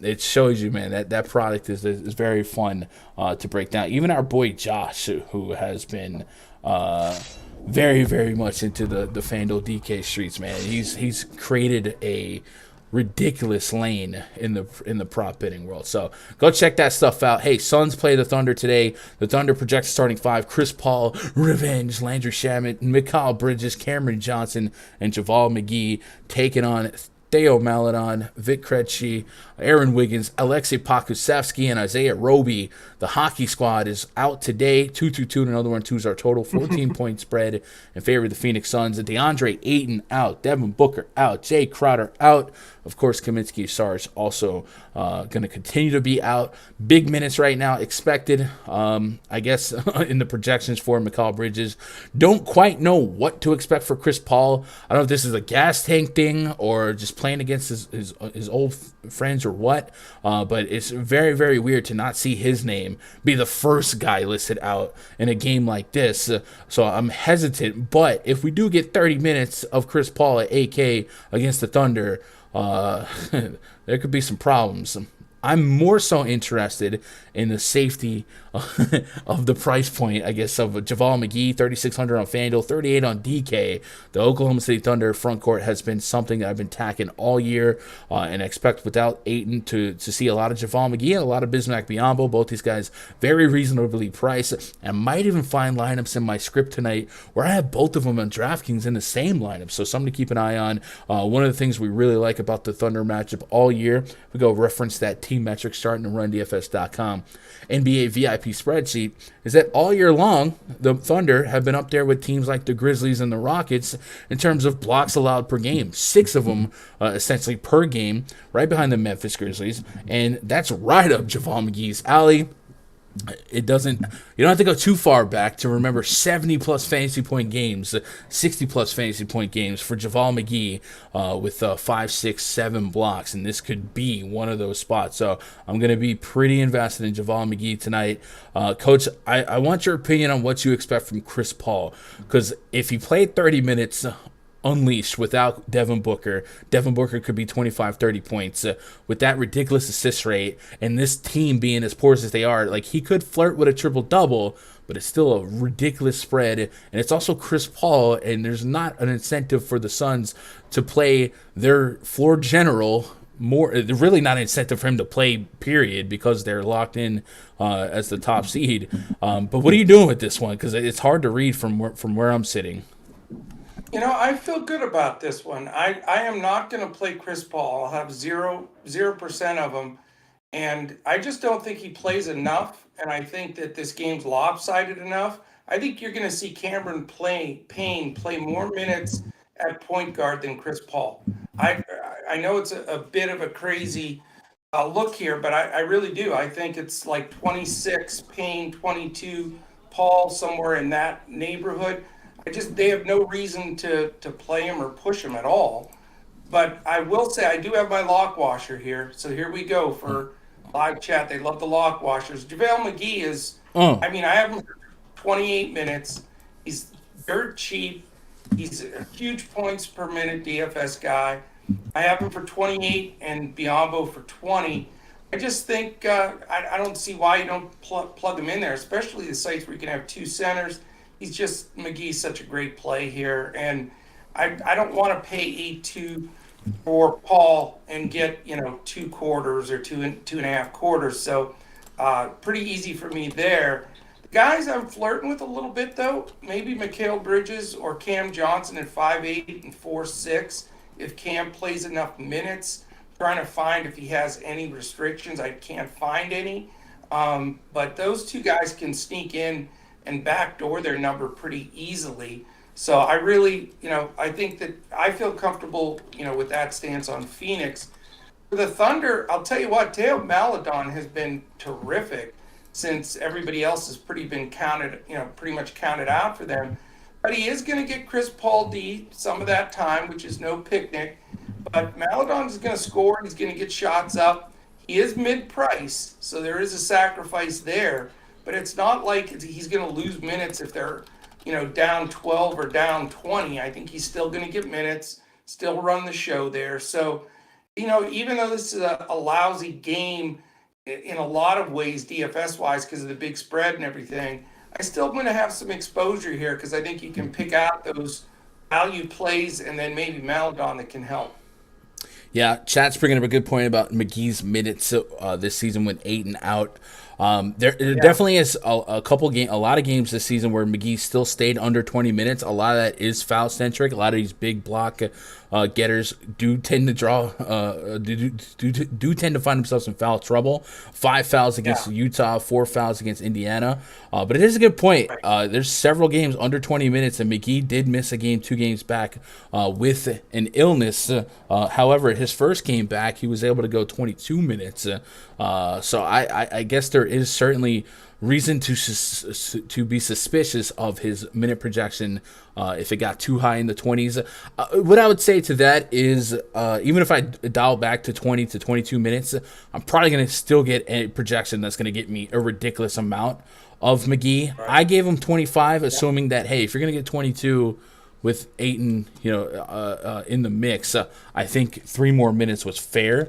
it shows you, man, that product is very fun to break down. Even our boy Josh, who has been very, very much into the FanDuel DK streets, man, he's created a ridiculous lane in the prop betting world. So go check that stuff out. Hey, Suns play the Thunder today. The Thunder projects starting five: Chris Paul, Revenge, Landry Shamet, Mikal Bridges, Cameron Johnson, and Javal McGee taking on Theo Maledon, Vic Krejci, Aaron Wiggins, Alexei Pokusevsky, and Isaiah Roby. The hockey squad is out today. 2-2-2, and another 1-2 our total. 14-point spread in favor of the Phoenix Suns. DeAndre Ayton out. Devin Booker out. Jay Crowder out. Of course, Kaminsky Sarge also going to continue to be out. Big minutes right now expected, I guess, in the projections for Mikal Bridges. Don't quite know what to expect for Chris Paul. I don't know if this is a gas tank thing or just playing against his old friends or what, but it's very, very weird to not see his name be the first guy listed out in a game like this. So I'm hesitant, but if we do get 30 minutes of Chris Paul at AK against the Thunder, there could be some problems. I'm more so interested in the safety of the price point, I guess, of Javal McGee, 3,600 on FanDuel, 38 on DK. The Oklahoma City Thunder front court has been something that I've been tacking all year, and I expect without Ayton to see a lot of Javal McGee and a lot of Bismack Biyombo. Both these guys very reasonably priced. I might even find lineups in my script tonight where I have both of them on DraftKings in the same lineup, so something to keep an eye on. One of the things we really like about the Thunder matchup all year, we go reference that team metric starting to RunDFS.com NBA VIP spreadsheet, is that all year long the Thunder have been up there with teams like the Grizzlies and the Rockets in terms of blocks allowed per game. 6 of them essentially per game, right behind the Memphis Grizzlies, and that's right up Javal McGee's alley. It doesn't, you don't have to go too far back to remember 70 plus fantasy point games, 60 plus fantasy point games for Javal McGee with 5, 6, 7 blocks, and this could be one of those spots. So I'm going to be pretty invested in Javal McGee tonight. Coach, I want your opinion on what you expect from Chris Paul, because if he played 30 minutes unleashed without Devin Booker could be 25, 30 points with that ridiculous assist rate, and this team being as porous as they are. Like, he could flirt with a triple-double, but it's still a ridiculous spread, and it's also Chris Paul, and there's not an incentive for the Suns to play their floor general more. Really not an incentive for him to play, period, because they're locked in as the top seed. But what are you doing with this one? Because it's hard to read from where I'm sitting. You know, I feel good about this one. I am not going to play Chris Paul. I'll have 0% of him. And I just don't think he plays enough. And I think that this game's lopsided enough. I think you're going to see Cameron Payne play more minutes at point guard than Chris Paul. I know it's a bit of a crazy look here, but I really do. I think it's like 26 Payne, 22 Paul, somewhere in that neighborhood. They have no reason to play him or push him at all. But I will say I do have my lock washer here. So here we go for live chat. They love the lock washers. JaVale McGee is, I mean, I have him for 28 minutes. He's dirt cheap. He's a huge points per minute DFS guy. I have him for 28 and Biyombo for 20. I just think I don't see why you don't plug him in there, especially the sites where you can have two centers. McGee's such a great play here. And I don't want to pay 8-2 for Paul and get, 2 quarters or 2.5 quarters. So pretty easy for me there. The guys I'm flirting with a little bit, though, maybe Mikal Bridges or Cam Johnson at 5'8" and 4'6". If Cam plays enough minutes, trying to find if he has any restrictions. I can't find any. But those two guys can sneak in and backdoor their number pretty easily. So I really, I think that I feel comfortable, with that stance on Phoenix. For the Thunder, I'll tell you what, Teo Maledon has been terrific since everybody else has pretty much counted out for them. But he is going to get Chris Paul D some of that time, which is no picnic. But Maledon is going to score. He's going to get shots up. He is mid-price, so there is a sacrifice there. But it's not like he's going to lose minutes if they're, down 12 or down 20. I think he's still going to get minutes, still run the show there. So, even though this is a lousy game in a lot of ways, DFS-wise, because of the big spread and everything, I still going to have some exposure here because I think you can pick out those value plays and then maybe Maledon that can help. Yeah, chat's bringing up a good point about McGee's minutes this season with Ayton out. There definitely is a lot of games this season where McGee still stayed under 20 minutes. A lot of that is foul centric. A lot of these big block getters do tend to tend to find themselves in foul trouble. 5 fouls against Utah, 4 fouls against Indiana. But it is a good point. There's several games under 20 minutes, and McGee did miss a game 2 games back with an illness. However, his first game back, he was able to go 22 minutes. So I guess there is certainly reason to be suspicious of his minute projection if it got too high in the 20s. What I would say to that is even if I dial back to 20 to 22 minutes, I'm probably going to still get a projection that's going to get me a ridiculous amount of McGee. Right. I gave him 25, assuming that, hey, if you're going to get 22 with Ayton, in the mix, I think 3 more minutes was fair.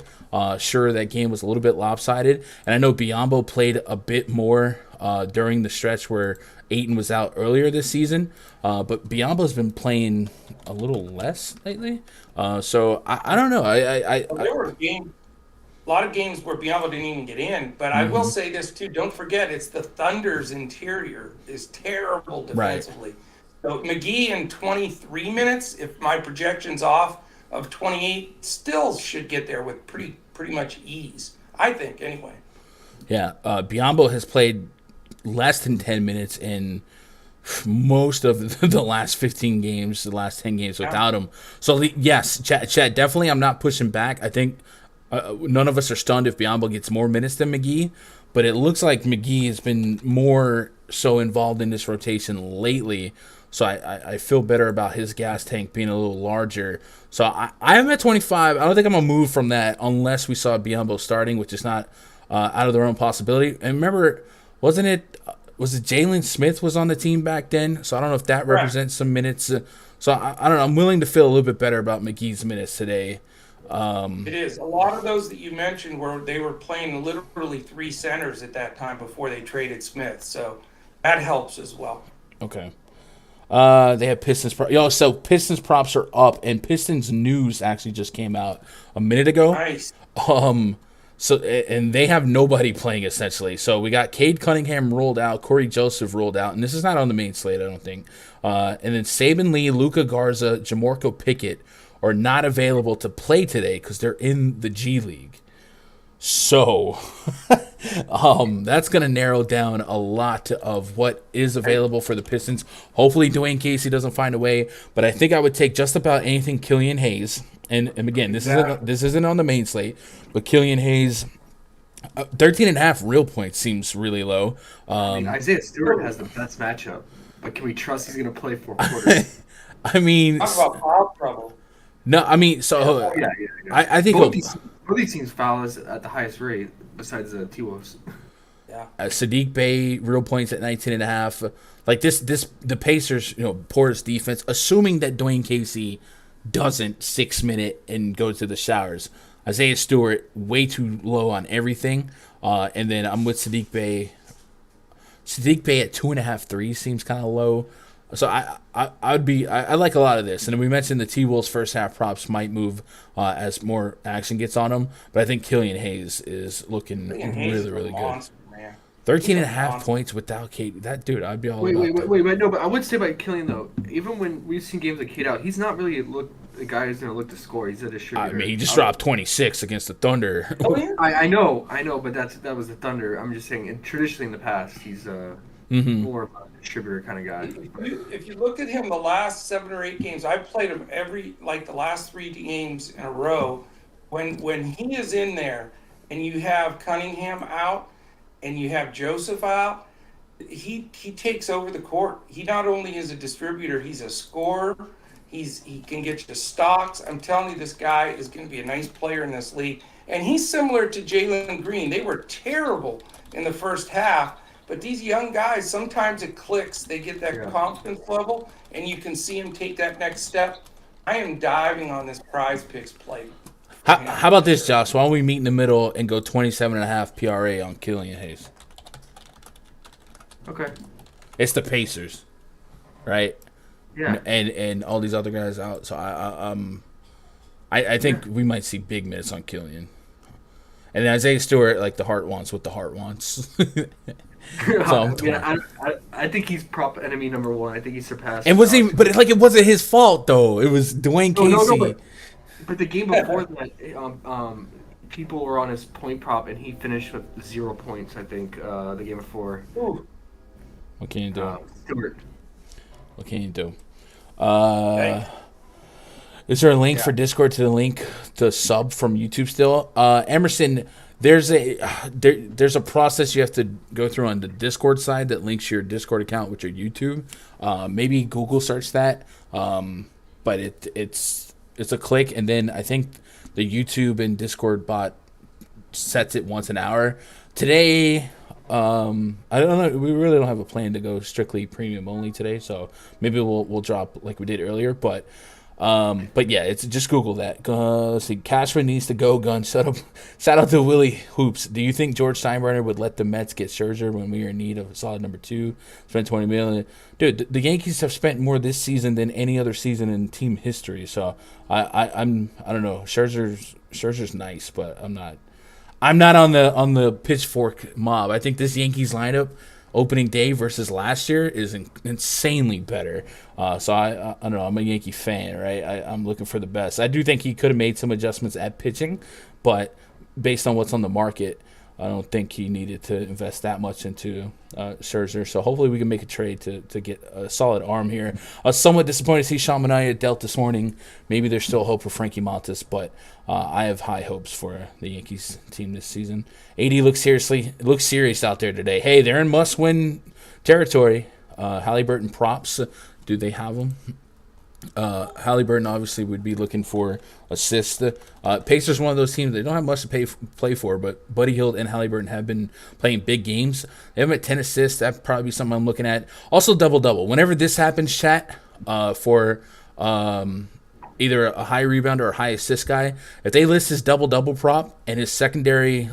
Sure, that game was a little bit lopsided, and I know Biyombo played a bit more during the stretch where Ayton was out earlier this season, but Biyombo's been playing a little less lately. So I don't know. There were a lot of games where Biyombo didn't even get in, but I will say this too. Don't forget, it's the Thunder's interior is terrible defensively. Right. So McGee in 23 minutes, if my projection's off of 28, still should get there with pretty much ease, I think, anyway. Yeah, Biyombo has played less than 10 minutes in most of the last 15 games, the last 10 games without him. So, yes, chat, definitely I'm not pushing back. I think none of us are stunned if Biyombo gets more minutes than McGee, but it looks like McGee has been more so involved in this rotation lately. So I feel better about his gas tank being a little larger. So I'm at 25. I don't think I'm going to move from that unless we saw Biyombo starting, which is not out of the realm possibility. And remember, was it Jalen Smith was on the team back then? So I don't know if that represents some minutes. So I don't know. I'm willing to feel a little bit better about McGee's minutes today. It is. A lot of those that you mentioned they were playing literally 3 centers at that time before they traded Smith. So that helps as well. Okay. They have Pistons. So Pistons props are up, and Pistons news actually just came out a minute ago. Nice. So and they have nobody playing essentially. So we got Cade Cunningham ruled out, Corey Joseph ruled out, and this is not on the main slate, I don't think. And then Saban Lee, Luka Garza, Jamorko Pickett are not available to play today because they're in the G League. So that's going to narrow down a lot of what is available for the Pistons. Hopefully Dwayne Casey doesn't find a way, but I think I would take just about anything Killian Hayes. And again, this isn't on the main slate, but Killian Hayes, 13.5 real points seems really low. I mean, Isaiah Stewart has the best matchup, but can we trust he's going to play 4 quarters? I mean, Talk about foul trouble. no, I mean, so Yeah. I think both these teams foul us at the highest rate besides the T-Wolves. Yeah. Sadiq Bey real points at 19.5. Like the Pacers, porous defense. Assuming that Dwayne Casey doesn't 6-minute and go to the showers. Isaiah Stewart way too low on everything, and then I'm with Sadiq Bey. Sadiq Bey at 2.5 threes seems kind of low. So I like a lot of this, and then we mentioned the T-Wolves first half props might move as more action gets on them, but I think Killian Hayes is looking really good. 13.5 points without Kate. That dude, I'd be all about that. Wait, no, but I would say about Killian though. Even when we've seen games like Kate out, he's not really the guy who's going to look to score. He's a distributor. I mean, he just dropped 26 against the Thunder. Oh, yeah? I know, but that was the Thunder. I'm just saying, traditionally in the past, he's more of a distributor kind of guy. If you look at him the last 7 or 8 games, I've played him the last 3 games in a row. When he is in there and you have Cunningham out and you have Joseph out, he takes over the court. He not only is a distributor, he's a scorer. He can get you stocks. I'm telling you, this guy is going to be a nice player in this league. And he's similar to Jalen Green. They were terrible in the first half, but these young guys, sometimes it clicks. They get that confidence level, and you can see them take that next step. I am diving on this PrizePicks play. How about this, Josh? Why don't we meet in the middle and go 27.5 PRA on Killian Hayes? Okay. It's the Pacers, right? Yeah. And all these other guys out. So I think we might see big minutes on Killian. And then Isaiah Stewart, like the heart wants what the heart wants. So I think he's prop enemy number 1. I think he surpassed. And it wasn't his fault though. It was Dwayne Casey. No, but the game before that, people were on his point prop, and he finished with 0 points. I think the game before. Ooh. What can you do? Stewart. What can you do? Is there a link for Discord to the link to sub from YouTube still? Emerson, there's a process you have to go through on the Discord side that links your Discord account with your YouTube. Maybe Google search that, but it's a click, and then I think the YouTube and Discord bot sets it once an hour. Today, I don't know. We really don't have a plan to go strictly premium only today, so maybe we'll drop like we did earlier. But yeah, it's just Google that. Let's see. Cashman needs to go. Gun. Shout out to Willie Hoops. Do you think George Steinbrenner would let the Mets get Scherzer when we are in need of a solid number 2? Spend $20 million. Dude, the Yankees have spent more this season than any other season in team history. So I don't know. Scherzer's nice, but I'm not on the pitchfork mob. I think this Yankees lineup opening day versus last year is insanely better. So I don't know. I'm a Yankee fan, right? I'm looking for the best. I do think he could have made some adjustments at pitching, but based on what's on the market, I don't think he needed to invest that much into Scherzer. So hopefully we can make a trade to get a solid arm here. I was somewhat disappointed to see Sean Manaea dealt this morning. Maybe there's still hope for Frankie Montas, but I have high hopes for the Yankees team this season. AD looks serious out there today. Hey, they're in must-win territory. Halliburton props. Do they have them? Halliburton obviously would be looking for assists. Pacers one of those teams they don't have much to play for, but Buddy Hield and Halliburton have been playing big games. They have him at 10 assists. That'd probably be something I'm looking at. Also double-double. Whenever this happens, chat, for either a high rebounder or high assist guy, if they list his double-double prop and his secondary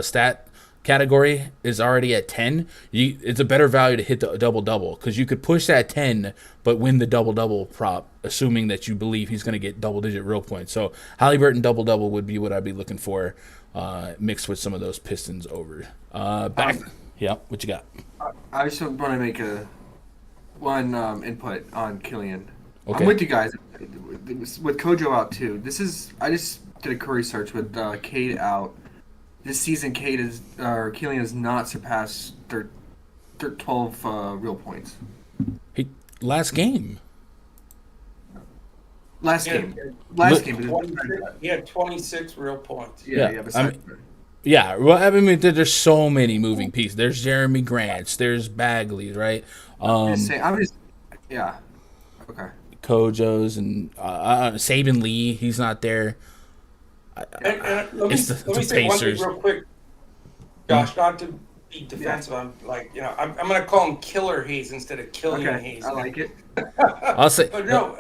stat category is already at 10, it's a better value to hit the double-double because you could push that 10 but win the double-double prop, assuming that you believe he's going to get double-digit real points. So Halliburton double-double would be what I'd be looking for, mixed with some of those Pistons over. Yeah, what you got? I just want to make one input on Killian. Okay. I'm with you guys. With Kojo out too. I just did a Curry search with Cade out. This season, Killian has not surpassed 12 real points. Last game. Last Yeah. game. Last game. He had 26 real points. Yeah. Besides, Yeah, well, I mean, there's so many moving pieces. There's Jeremy Grants, there's Bagley, right? yeah. Okay. Kojo's and Saban Lee, he's not there. And let me say one thing Pacers. real quick, Josh, not to be defensive. I'm I'm going to call him Killer Hayes instead of Killian Hayes. I like it. I'll say, But no,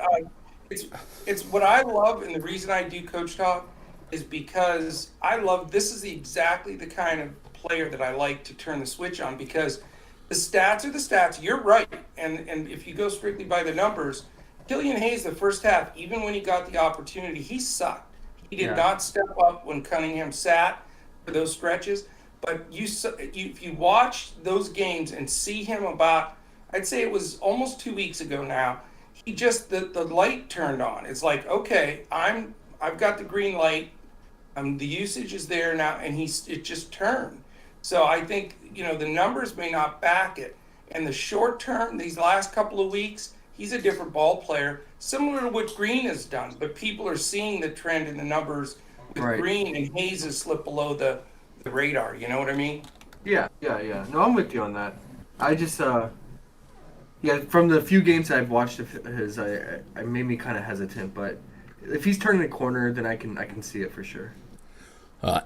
it's what I love, and the reason I do Coach Talk is because I love this is exactly the kind of player that I like to turn the switch on, because the stats are the stats. You're right, and if you go strictly by the numbers, Killian Hayes the first half, even when he got the opportunity, he sucked. He did not step up when Cunningham sat for those stretches. But if you watch those games and see him about, I'd say it was almost 2 weeks ago now, he just the light turned on. It's like, okay, I've got the green light. The usage is there now, and it just turned. So I think the numbers may not back it. In the short term, these last couple of weeks, he's a different ball player, similar to what Green has done. But people are seeing the trend in the numbers with Green, and Hayes has slipped below the radar. You know what I mean? Yeah. No, I'm with you on that. I just from the few games I've watched of his, I made me kind of hesitant. But if he's turning a corner, then I can see it for sure.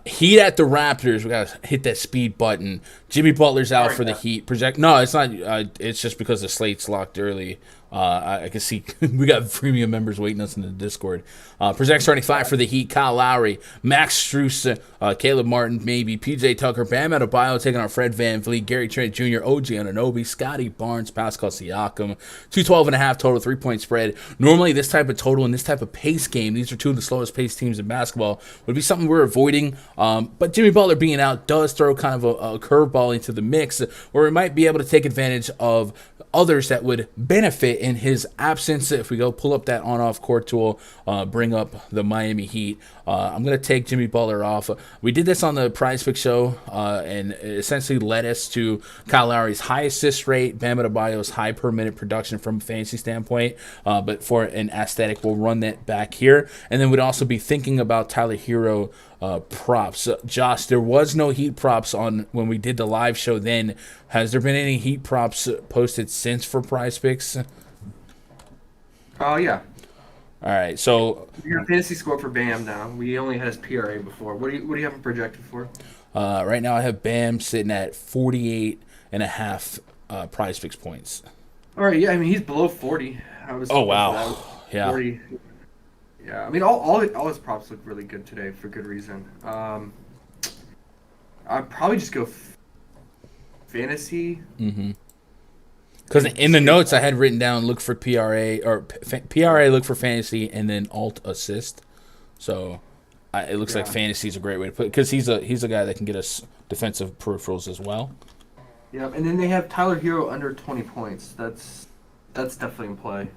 Heat at the Raptors. We gotta hit that speed button. Jimmy Butler's out for the Heat. No, it's not. It's just because the slate's locked early. I can see we got premium members waiting us in the Discord. Project starting 5 for the Heat: Kyle Lowry, Max Strus, Caleb Martin, maybe PJ Tucker, Bam Adebayo taking on Fred VanVleet, Gary Trent Jr., OG Anunoby, Scotty Barnes, Pascal Siakam. 212.5 total, 3-point spread. Normally, this type of total and this type of pace game, these are two of the slowest paced teams in basketball, would be something we're avoiding. But Jimmy Butler being out does throw kind of a curveball into the mix, where we might be able to take advantage of others that would benefit in his absence. If we go pull up that on-off court tool, bring up the Miami Heat, I'm going to take Jimmy Butler off. We did this on the PrizePicks show, and it essentially led us to Kyle Lowry's high assist rate, Bam Adebayo's high per minute production from a fantasy standpoint. But for an aesthetic, we'll run that back here. And then we'd also be thinking about Tyler Hero props. Josh, there was no Heat props on when we did the live show then. Has there been any Heat props posted since for PrizePicks? Oh, yeah. All right, so We got fantasy score for Bam now. We only had his PRA before. What do you have him projected for? right now I have Bam sitting at 48.5 PrizePicks points. All right, yeah, I mean he's below 40. Oh wow, yeah. 40. Yeah, I mean all his props look really good today for good reason. I'd probably just go fantasy. Mm-hmm. Because in the notes I had written down look for PRA or PRA look for fantasy and then alt assist. So it looks like fantasy is a great way to put it because he's a guy that can get us defensive peripherals as well. Yeah, and then they have Tyler Hero under 20 points. That's definitely in play.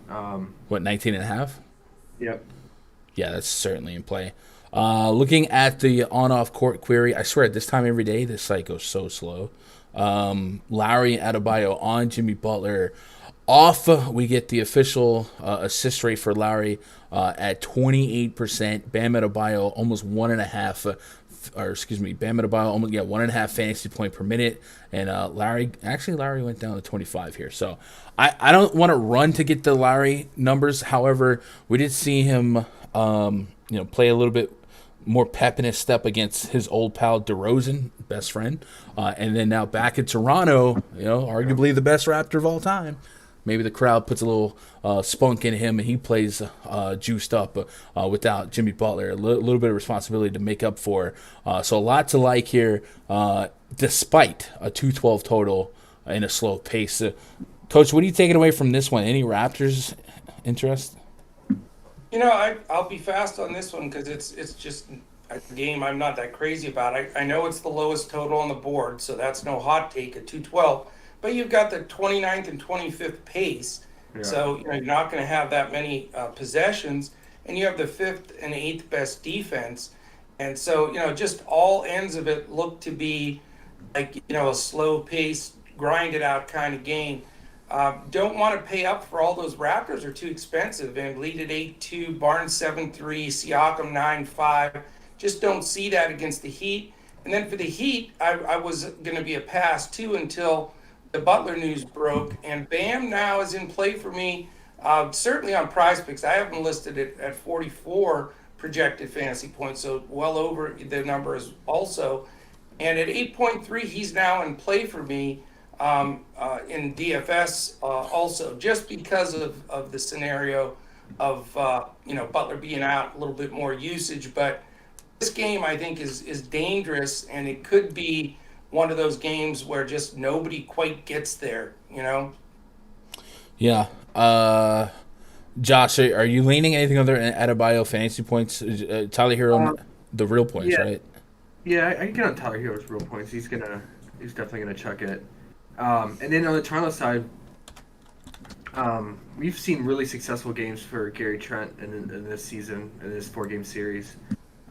What, 19.5? Yep. Yeah, that's certainly in play. Looking at the on-off court query, I swear at this time every day this site goes so slow. Lowry Adebayo on Jimmy Butler off. We get the official assist rate for Lowry at 28%. Bam Adebayo almost 1.5. Bam Adebayo almost 1.5 fantasy point per minute, and Lowry went down to 25 here. So I don't want to run to get the Lowry numbers. However, we did see him play a little bit more pep in his step against his old pal DeRozan, best friend, and then now back in Toronto, arguably the best Raptor of all time. Maybe the crowd puts a little spunk in him and he plays juiced up without Jimmy Butler. A little bit of responsibility to make up for. So a lot to like here, despite a 212 total in a slow pace. Coach, what are you taking away from this one? Any Raptors interest? I'll be fast on this one because it's just a game I'm not that crazy about. I know it's the lowest total on the board, so that's no hot take at 212. But you've got the 29th and 25th pace, so you're not going to have that many possessions, and you have the 5th and 8th best defense. And so, just all ends of it look to be like, a slow pace, grind it out kind of game. Don't want to pay up for all those Raptors are too expensive. And lead at 8-2, Barnes 7-3, Siakam 9-5. Just don't see that against the Heat. And then for the Heat, I was going to be a pass too until the Butler news broke. And Bam now is in play for me, certainly on PrizePicks. I have him listed at 44 projected fantasy points, so well over the number is also. And at 8.3, he's now in play for me in DFS also, just because of the scenario of Butler being out, a little bit more usage. But this game, I think, is dangerous, and it could be one of those games where just nobody quite gets there, Yeah. Josh, are you leaning anything other than Adebayo fantasy points? Tyler Hero, the real points, yeah. right? Yeah, I can get on Tyler Hero's real points. He's definitely gonna chuck it. And then on the Toronto side, we've seen really successful games for Gary Trent in this season, in this 4-game series.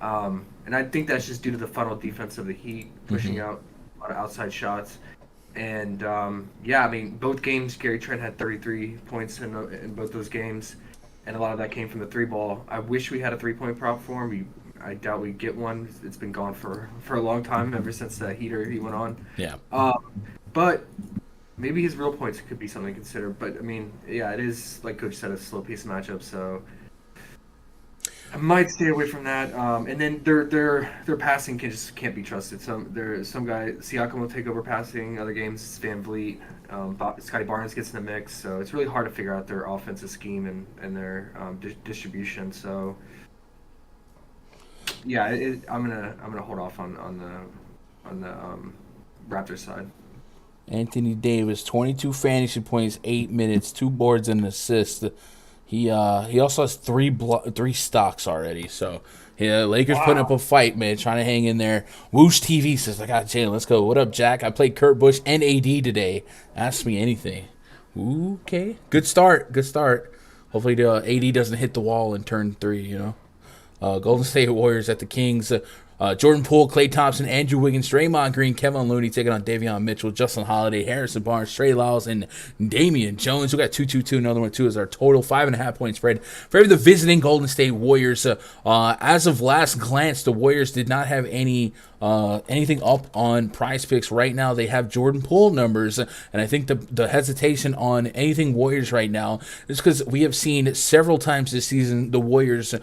And I think that's just due to the funnel defense of the Heat pushing out a lot of outside shots. And I mean, both games Gary Trent had 33 points in both those games, and a lot of that came from the 3-ball. I wish we had a 3-point prop for him. I doubt we get one. It's been gone for a long time, ever since the heater he went on. Yeah. But maybe his real points could be something to consider. But I mean, yeah, it is, like Coach said, a slow pace matchup. So I might stay away from that. And then their passing can't be trusted. Some guy, Siakam will take over passing. Other games, Van Vliet, Scotty Barnes gets in the mix. So it's really hard to figure out their offensive scheme and their distribution. So yeah, I'm gonna hold off on the Raptors side. Anthony Davis, 22 fantasy points, 8 minutes, 2 boards and an assist. He also has three stocks already. So yeah, Lakers putting up a fight, man, trying to hang in there. Woosh TV says, I got Jalen. Let's go. What up, Jack? I played Kurt Busch and AD today. Ask me anything. Okay. Good start. Hopefully the AD doesn't hit the wall and turn 3, Golden State Warriors at the Kings. Jordan Poole, Klay Thompson, Andrew Wiggins, Draymond Green, Kevin Looney taking on Davion Mitchell, Justin Holiday, Harrison Barnes, Trey Lyles, and Damian Jones. We got 2-2-2. Another one, too, is our total 5.5 point spread for the visiting Golden State Warriors. As of last glance, the Warriors did not have anything up on PrizePicks right now. They have Jordan Poole numbers, and I think the hesitation on anything Warriors right now is because we have seen several times this season the Warriors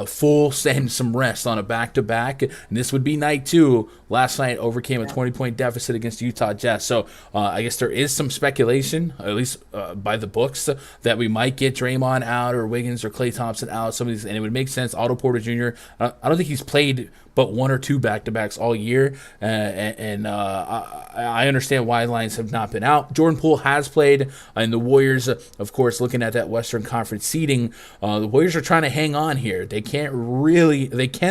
full send some rest on a back-to-back. And this would be night 2. Last night overcame a 20-point deficit against the Utah Jazz. So I guess there is some speculation, at least by the books, that we might get Draymond out or Wiggins or Klay Thompson out. Some of these, and it would make sense. Otto Porter Jr. I don't think he's played but 1 or 2 back-to-backs all year, and I understand why lines have not been out. Jordan Poole has played, and the Warriors, of course, looking at that Western Conference seeding, the Warriors are trying to hang on here. They can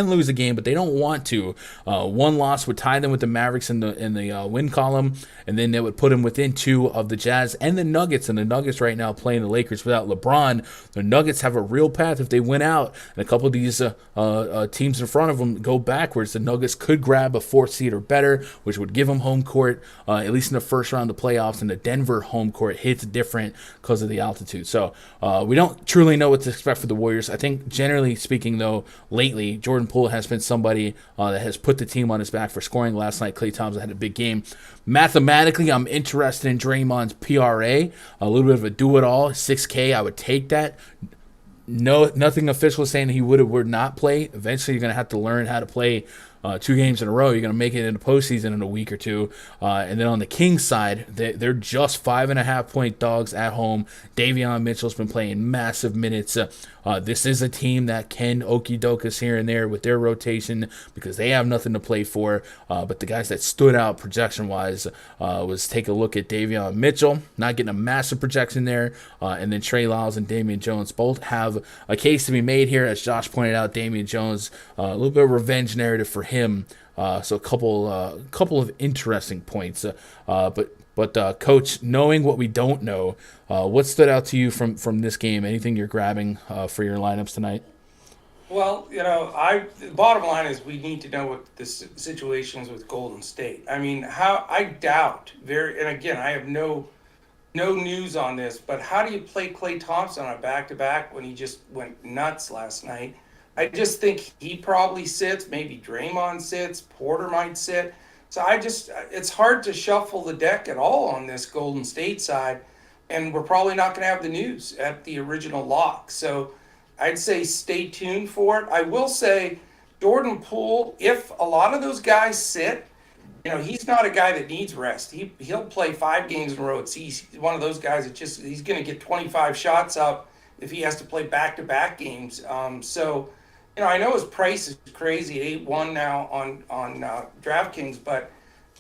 lose a game, but they don't want to. One loss would tie them with the Mavericks in the win column, and then it would put them within 2 of the Jazz and the Nuggets. And the Nuggets right now playing the Lakers without LeBron. The Nuggets have a real path if they win out, and a couple of these teams in front of them go backwards. The Nuggets could grab a 4th seed or better, which would give them home court, at least in the first round of the playoffs. And the Denver home court hits different because of the altitude. So we don't truly know what to expect for the Warriors. I think generally speaking, though, lately Jordan Poole has been somebody that has put the team on his back for scoring. Last night, Klay Thompson had a big game. Mathematically, I'm interested in Draymond's PRA, a little bit of a do-it-all, 6K. I would take that. No, nothing official saying he would not play. Eventually, you're going to have to learn how to play 2 games in a row. You're going to make it into postseason in a week or 2. And then on the Kings side, they're just 5.5 point dogs at home. Davion Mitchell's been playing massive minutes. This is a team that can okey-doke here and there with their rotation because they have nothing to play for. But the guys that stood out projection-wise was take a look at Davion Mitchell, not getting a massive projection there. And then Trey Lyles and Damian Jones both have a case to be made here. As Josh pointed out, Damian Jones, a little bit of revenge narrative for him. So a couple of interesting points. But Coach, knowing what we don't know, what stood out to you from this game? Anything you're grabbing for your lineups tonight? Well, the bottom line is we need to know what the situation is with Golden State. I mean, I doubt and again, I have no no news on this, but how do you play Klay Thompson on a back-to-back when he just went nuts last night? I just think he probably sits. Maybe Draymond sits. Porter might sit. So it's hard to shuffle the deck at all on this Golden State side, and we're probably not going to have the news at the original lock. So I'd say stay tuned for it. I will say Jordan Poole, if a lot of those guys sit, he's not a guy that needs rest. He'll play 5 games in a row. He's one of those guys that he's going to get 25 shots up if he has to play back-to-back games. I know his price is crazy at 8-1 now on DraftKings, but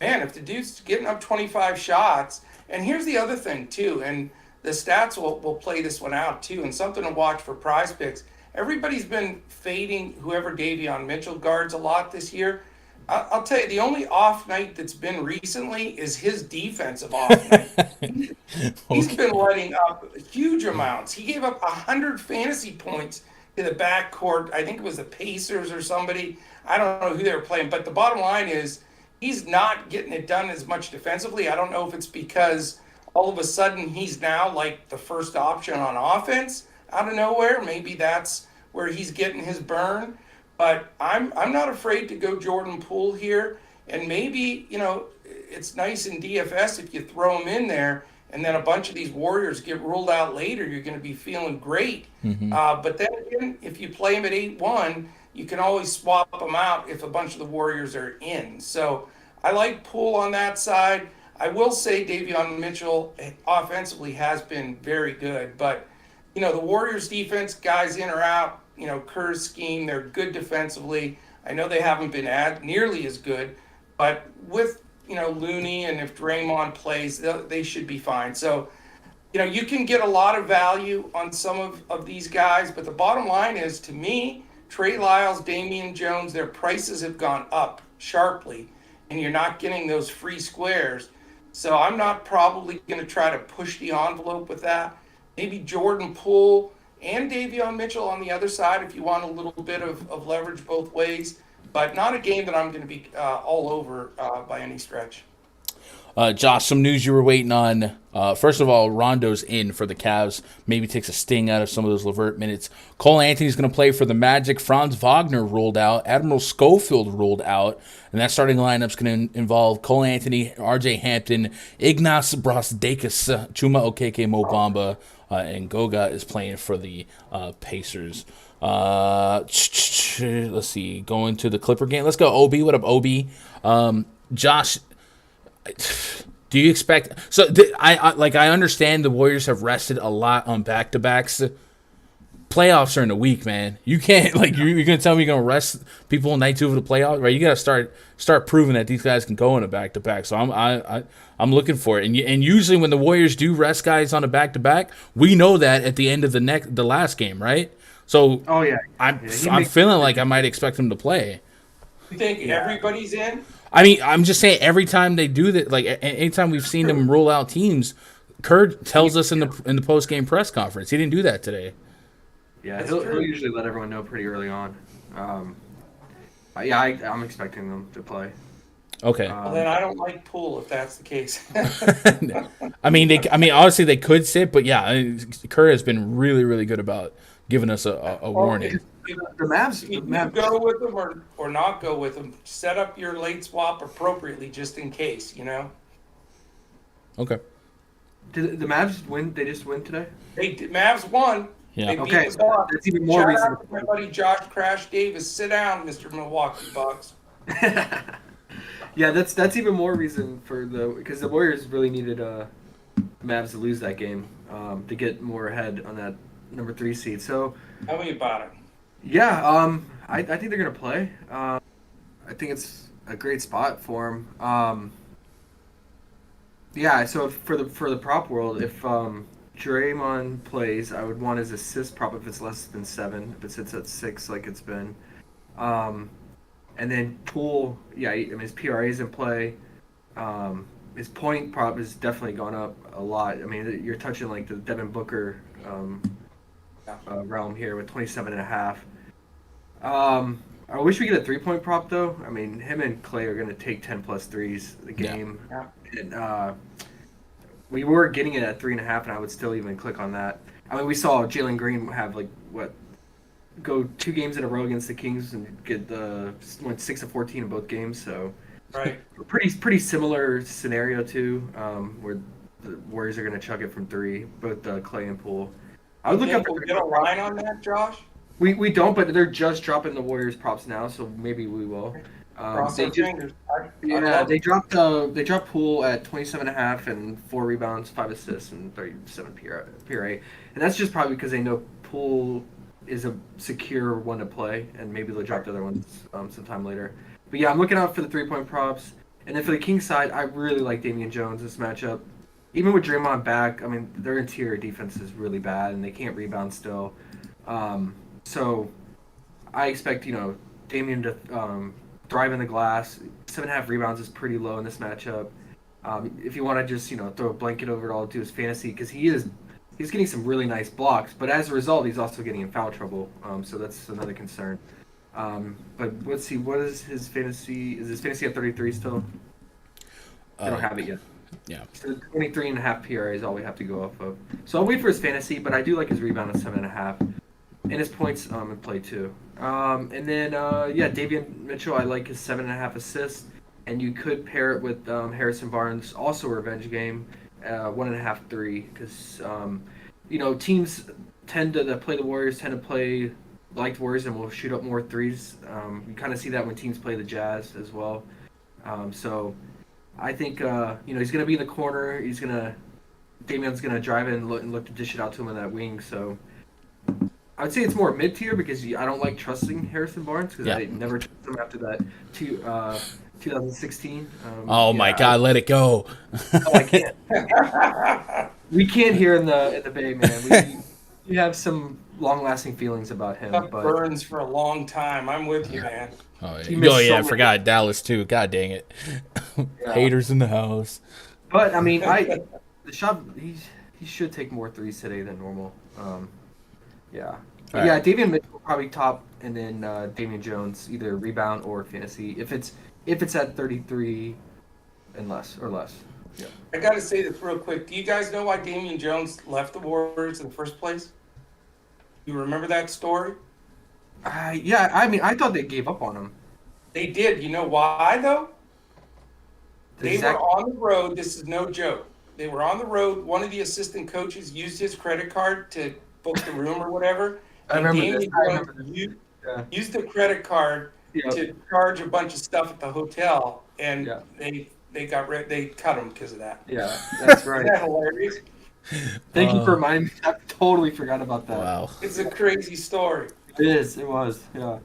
man, if the dude's getting up 25 shots, and here's the other thing too, and the stats will play this one out too, and something to watch for PrizePicks. Everybody's been fading whoever Davion Mitchell guards a lot this year. I'll tell you, the only off night that's been recently is his defensive off night. He's been letting up huge amounts. He gave up 100 fantasy points to the backcourt. I think it was the Pacers or somebody. I don't know who they were playing, but the bottom line is he's not getting it done as much defensively. I don't know if it's because all of a sudden he's now like the first option on offense out of nowhere. Maybe that's where he's getting his burn. But I'm not afraid to go Jordan Poole here. And maybe, it's nice in DFS if you throw him in there and then a bunch of these Warriors get ruled out later, you're going to be feeling great. Mm-hmm. But then again, if you play him at 8-1, you can always swap them out if a bunch of the Warriors are in. So I like Poole on that side. I will say Davion Mitchell offensively has been very good. But, the Warriors defense, guys in or out, Kerr's scheme, they're good defensively. I know they haven't been nearly as good, but with, Looney and if Draymond plays, they should be fine. So, you can get a lot of value on some of these guys, but the bottom line is, to me, Trey Lyles, Damian Jones, their prices have gone up sharply, and you're not getting those free squares. So I'm not probably going to try to push the envelope with that. Maybe Jordan Poole and Davion Mitchell on the other side if you want a little bit of leverage both ways, but not a game that I'm going to be all over by any stretch. Josh, some news you were waiting on. First of all, Rondo's in for the Cavs. Maybe takes a sting out of some of those LeVert minutes. Cole Anthony's going to play for the Magic. Franz Wagner ruled out. Admiral Schofield ruled out. And that starting lineup's going to involve Cole Anthony, R.J. Hampton, Ignas Brasdeikis, Chuma Okeke Mobamba, and Goga is playing for the Pacers. Let's see. Going to the Clipper game. Let's go, OB. What up, OB? Josh, do you expect? So I understand the Warriors have rested a lot on back-to-backs. Playoffs are in a week, man. You can't you're gonna tell me you're gonna rest people in night 2 of the playoffs, right? You gotta start proving that these guys can go in a back-to-back. So I'm looking for it. And usually when the Warriors do rest guys on a back-to-back, we know that at the end of the last game, right? So I'm feeling like I might expect them to play. You think everybody's in? I mean, I'm just saying every time they do that, like anytime we've seen them roll out teams, Kerr tells us in the post-game press conference. He didn't do that today. Yeah, he'll usually let everyone know pretty early on. I'm expecting them to play. Okay. Well, then I don't like Poole if that's the case. I mean, honestly, they could sit, but yeah, Kerr has been really, really good about giving us a warning. The Mavs. You go with them or not go with them. Set up your late swap appropriately just in case, Okay. Did the Mavs win? They just win today? Mavs won. Yeah. They beat the Bucks. That's even more Shout reason. out to my buddy Josh Crash Davis. Sit down, Mr. Milwaukee Bucks. Yeah, that's even more reason because the Warriors really needed Mavs to lose that game to get more ahead on that number 3 seed. So Tell me about it. yeah, I think they're gonna play. I think it's a great spot for them. Yeah, so for the prop world, if Draymond plays, I would want his assist prop if it's less than 7. If it sits at 6, like it's been. And then Poole, yeah, I mean his PRA is in play. His point prop has definitely gone up a lot. I mean, you're touching like the Devin Booker realm here with 27.5. I wish we get a 3-point prop though. I mean, him and Klay are going to take 10+ threes a game. Yeah. And We were getting it at 3.5, and I would still even click on that. I mean, we saw Jalen Green have go 2 games in a row against the Kings and went 6 of 14 in both games. So Right. pretty similar scenario too, where the Warriors are going to chuck it from 3, both Clay and Poole. I would look up. We'll get a line on that, Josh. We don't, but they're just dropping the Warriors props now, so maybe we will. Cross our fingers. They dropped Poole at 27.5 and 4 rebounds, 5 assists, and 37 PRA, and that's just probably because they know Poole is a secure one to play, and maybe they'll drop the other ones sometime later. But yeah, I'm looking out for the 3-point props, and then for the Kings side, I really like Damian Jones this matchup. Even with Draymond back, I mean their interior defense is really bad, and they can't rebound still. So I expect Damian to thrive in the glass. 7.5 rebounds is pretty low in this matchup. If you want to just throw a blanket over it all to his fantasy, because he's getting some really nice blocks, but as a result he's also getting in foul trouble. So that's another concern. But let's see, what is his fantasy? Is his fantasy at 33 still? I don't have it yet. Yeah. So 23.5 PRA is all we have to go off of. So I'll wait for his fantasy, but I do like his rebound at 7.5. And his points in play too. And then Davion Mitchell, I like his 7.5 assists, and you could pair it with Harrison Barnes, also a revenge game, 1.5 3, because teams tend to play the Warriors, tend to play like the Warriors, and will shoot up more threes. You kind of see that when teams play the Jazz as well. So I think he's going to be in the corner. Damian's going to drive in and look to dish it out to him on that wing. So I'd say it's more mid-tier because I don't like trusting Harrison Barnes because I never trusted him after that 2016. My God, let it go. I can't. We can't here in the Bay, man. We have some long-lasting feelings about him. That but burns for a long time. I'm with you, man. I forgot Dallas too. God dang it. Haters in the house. But I mean, the shot he should take more threes today than normal. Davion Mitchell will probably top, and then Damian Jones either rebound or fantasy if it's at 33 and less. Yeah. I got to say this real quick. Do you guys know why Damian Jones left the Warriors in the first place? You remember that story? I mean, I thought they gave up on him. They did. You know why, though? They were on the road. This is no joke. They were on the road. One of the assistant coaches used his credit card to book the room or whatever. I remember this. Used the credit card to charge a bunch of stuff at the hotel, and they cut him because of that. Yeah, that's right. Isn't that hilarious? Thank you for reminding me. I totally forgot about that. Wow. It's a crazy story. It is. It was. Yeah.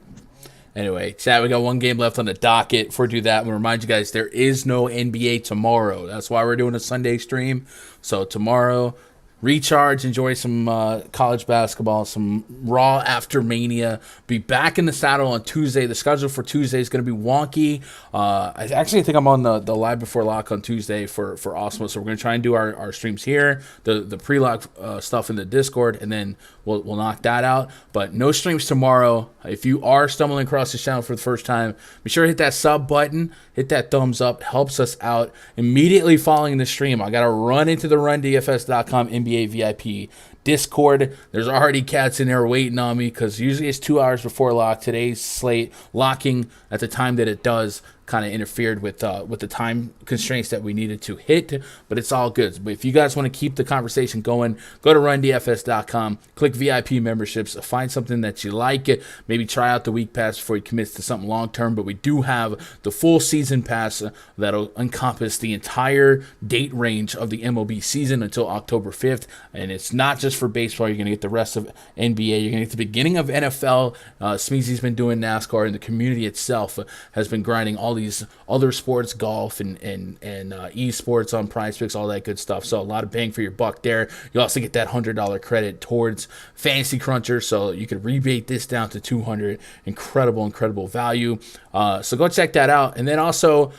Anyway, Chad, we got one game left on the docket. Before we do that, I'm going to remind you guys there is no NBA tomorrow. That's why we're doing a Sunday stream. So tomorrow, recharge, enjoy some college basketball, some Raw after Mania. Be back in the saddle on Tuesday. The schedule for Tuesday is going to be wonky. I actually think I'm on the live before lock on Tuesday for Osmo. So we're going to try and do our streams here, the pre-lock stuff in the Discord, and then we'll knock that out. But no streams tomorrow. If you are stumbling across this channel for the first time, be sure to hit that sub button, hit that thumbs up. It helps us out. Immediately following the stream, I got to run into the rundfs.com NBA VIP Discord. There's already cats in there waiting on me because usually it's 2 hours before lock. Today's slate locking at the time that it does kind of interfered with the time constraints that we needed to hit, but it's all good. But if you guys want to keep the conversation going, go to rundfs.com, click VIP memberships, find something that you like, maybe try out the week pass before you commit to something long term. But we do have the full season pass that'll encompass the entire date range of the MLB season until October 5th, and it's not just for baseball. You're going to get the rest of NBA. You're going to get the beginning of NFL. Smeezy's been doing NASCAR, and the community itself has been grinding all these other sports, golf and esports on PrizePicks, all that good stuff. So a lot of bang for your buck there. You also get that $100 credit towards Fantasy Cruncher, so you could rebate this down to $200. Incredible value. So go check that out. And then also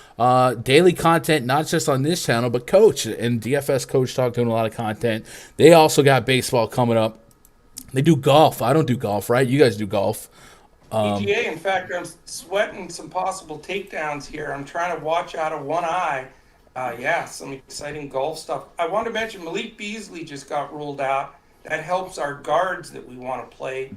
daily content, not just on this channel, but Coach and DFS Coach Talk doing a lot of content. They also got baseball coming up. They do golf. I don't do golf, right? You guys do golf. PGA, in fact, I'm sweating some possible takedowns here. I'm trying to watch out of one eye Yeah, some exciting golf stuff. I want to mention Malik Beasley just got ruled out. That helps our guards that we want to play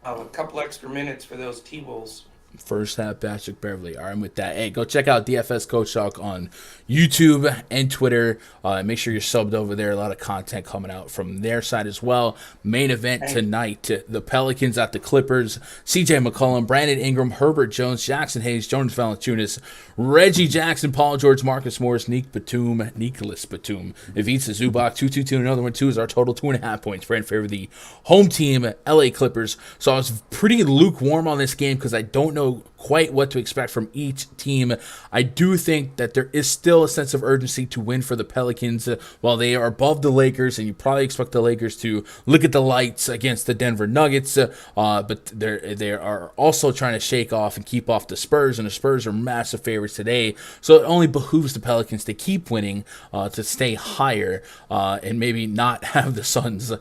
a couple extra minutes for those T-Wolves. First half, Patrick Beverly. All right, I'm with that. Hey, go check out DFS Coach Talk on YouTube and Twitter. Make sure you're subbed over there. A lot of content coming out from their side as well. Main event tonight, the Pelicans at the Clippers. CJ McCollum, Brandon Ingram, Herbert Jones, Jackson Hayes, Jonas Valanciunas, Reggie Jackson, Paul George, Marcus Morris, Nicholas Batum, Ivica Zubac, 2-2-2. Another one, 2 is our total, 2.5 points. Brand favor the home team, LA Clippers. So I was pretty lukewarm on this game because I don't know quite what to expect from each team. I do think that there is still a sense of urgency to win for the Pelicans while they are above the Lakers, and you probably expect the Lakers to look at the lights against the Denver Nuggets, but they are also trying to shake off and keep off the Spurs, and the Spurs are massive favorites today, so it only behooves the Pelicans to keep winning to stay higher and maybe not have the Suns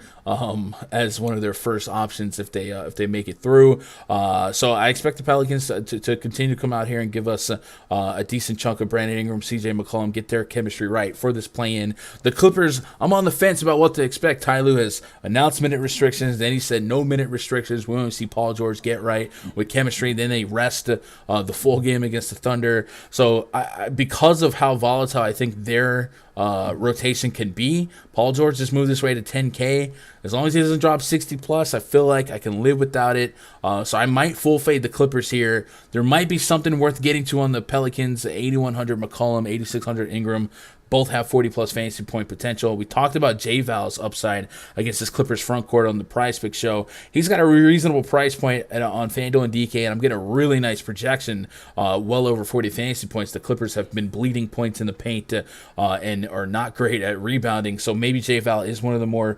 as one of their first options if they make it through. So I expect the Pelicans to continue to come out here and give us a decent chunk of Brandon Ingram, CJ McCollum, get their chemistry right for this play-in. The Clippers, I'm on the fence about what to expect. Ty Lue has announced minute restrictions, then he said no minute restrictions. We want to see Paul George get right with chemistry. Then they rest the full game against the Thunder. So because of how volatile I think their rotation can be, Paul George just moved this way to 10K. As long as he doesn't drop 60 plus, I feel like I can live without it. So I might full fade the Clippers here. There might be something worth getting to on the Pelicans. 8,100 McCollum, 8,600 Ingram. Both have 40-plus fantasy point potential. We talked about J-Val's upside against this Clippers front court on the PrizePicks show. He's got a reasonable price point on Fanduel and DK, and I'm getting a really nice projection, well over 40 fantasy points. The Clippers have been bleeding points in the paint and are not great at rebounding, so maybe J-Val is one of the more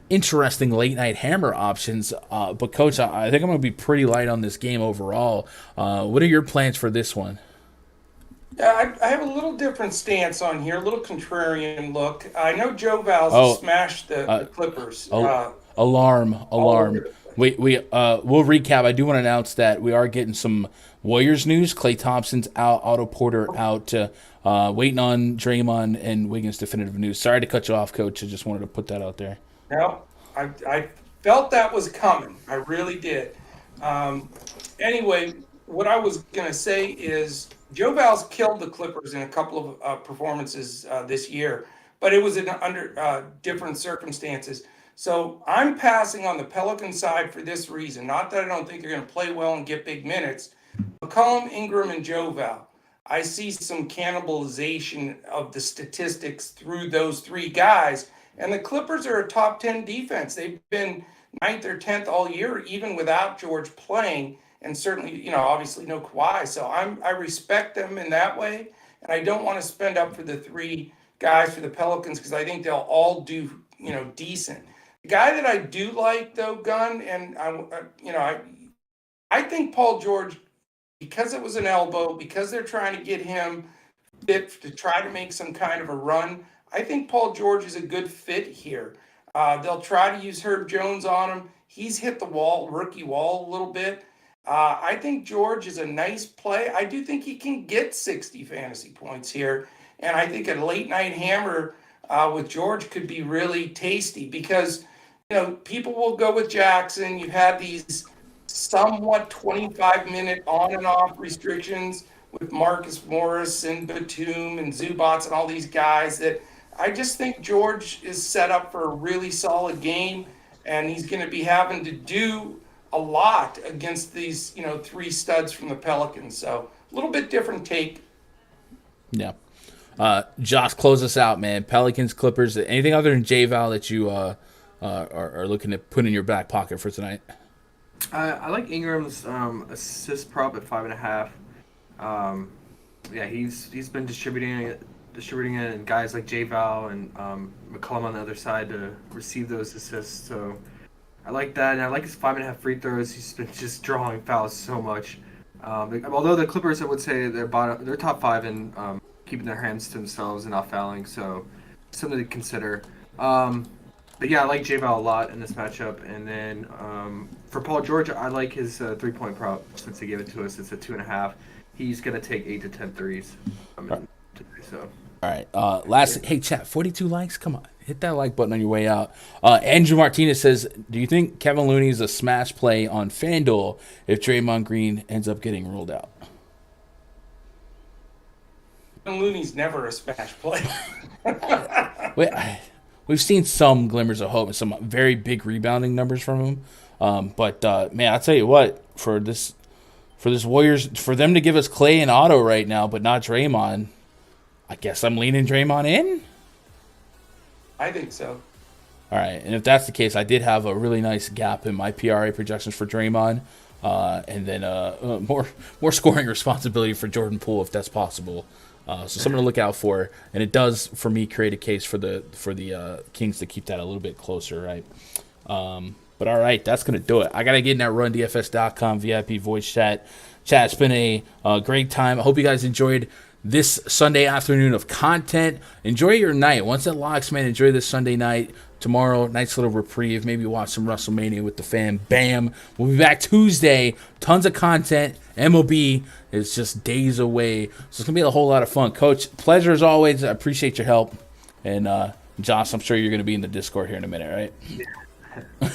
interesting late-night hammer options. But, Coach, I think I'm going to be pretty light on this game overall. What are your plans for this one? Yeah, I have a little different stance on here, a little contrarian look. I know Joe Val's smashed the Clippers. Alarm. We'll recap. I do want to announce that we are getting some Warriors news. Klay Thompson's out, Otto Porter out, waiting on Draymond and Wiggins definitive news. Sorry to cut you off, Coach. I just wanted to put that out there. No, I felt that was coming. I really did. Anyway, what I was going to say is Joe Val's killed the Clippers in a couple of performances this year, but it was under different circumstances. So I'm passing on the Pelican side for this reason. Not that I don't think they're going to play well and get big minutes. McCollum, Ingram, and Joe Val. I see some cannibalization of the statistics through those three guys. And the Clippers are a top 10 defense. They've been 9th or 10th all year, even without George playing. And certainly, obviously no Kawhi. So I respect them in that way. And I don't want to spend up for the three guys for the Pelicans because I think they'll all do, decent. The guy that I do like, though, Gunn, and I think Paul George, because it was an elbow, because they're trying to get him fit to try to make some kind of a run, I think Paul George is a good fit here. They'll try to use Herb Jones on him. He's hit the rookie wall a little bit. I think George is a nice play. I do think he can get 60 fantasy points here. And I think a late night hammer with George could be really tasty because, people will go with Jackson. You have these somewhat 25-minute on and off restrictions with Marcus Morris and Batum and Zubats and all these guys that I just think George is set up for a really solid game, and he's going to be having to do a lot against these, three studs from the Pelicans. So a little bit different take. Yeah. Josh, close us out, man. Pelicans, Clippers, anything other than J-Val that you are looking to put in your back pocket for tonight? I like Ingram's assist prop at 5.5. He's been distributing it, and guys like J-Val and McCollum on the other side to receive those assists. So I like that, and I like his 5.5 free throws. He's been just drawing fouls so much. Although the Clippers, I would say they're top 5 in keeping their hands to themselves and not fouling, so something to consider. But yeah, I like J-Val a lot in this matchup. And then for Paul George, I like his 3-point prop since they gave it to us. It's at 2.5. He's going to take 8 to 10 threes. So All right. Hey, chat, 42 likes? Come on. Hit that like button on your way out. Andrew Martinez says, do you think Kevin Looney is a smash play on FanDuel if Draymond Green ends up getting ruled out? Kevin Looney's never a smash play. We've seen some glimmers of hope and some very big rebounding numbers from him. But man, I'll tell you what, for this Warriors, for them to give us Clay and Otto right now, but not Draymond, I guess I'm leaning Draymond in. I think so. All right, and if that's the case, I did have a really nice gap in my PRA projections for Draymond, and then more scoring responsibility for Jordan Poole if that's possible. So something to look out for, and it does for me create a case for the Kings to keep that a little bit closer, right? But all right, that's gonna do it. I gotta get in that RunDFS.com VIP voice chat. Chat, it's been a great time. I hope you guys enjoyed this Sunday afternoon of content. Enjoy your night. Once it locks, man, enjoy this Sunday night. Tomorrow, nice little reprieve. Maybe watch some WrestleMania with the fam. Bam. We'll be back Tuesday. Tons of content. MLB is just days away. So it's going to be a whole lot of fun. Coach, pleasure as always. I appreciate your help. And Josh, I'm sure you're going to be in the Discord here in a minute, right? Yeah.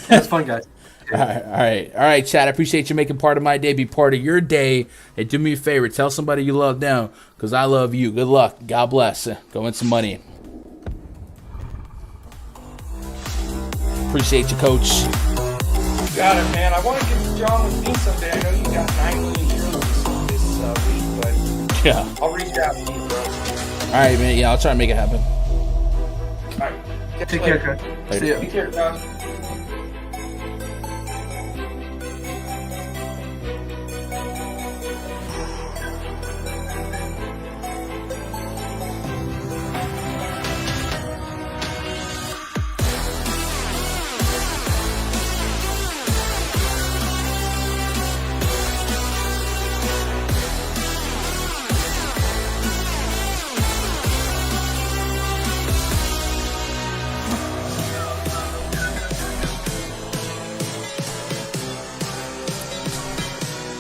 That's fun, guys. All right, Chad. I appreciate you making part of my day, be part of your day. Hey, do me a favor, tell somebody you love them, because I love you. Good luck. God bless. Go win some money. Appreciate you, Coach. You got it, man. I want to get John with me someday. I know you got 9 million euros this week, but yeah, I'll reach out to you, bro. All right, man. Yeah, I'll try to make it happen. All right. Take care, Coach. See ya. Take care, Josh.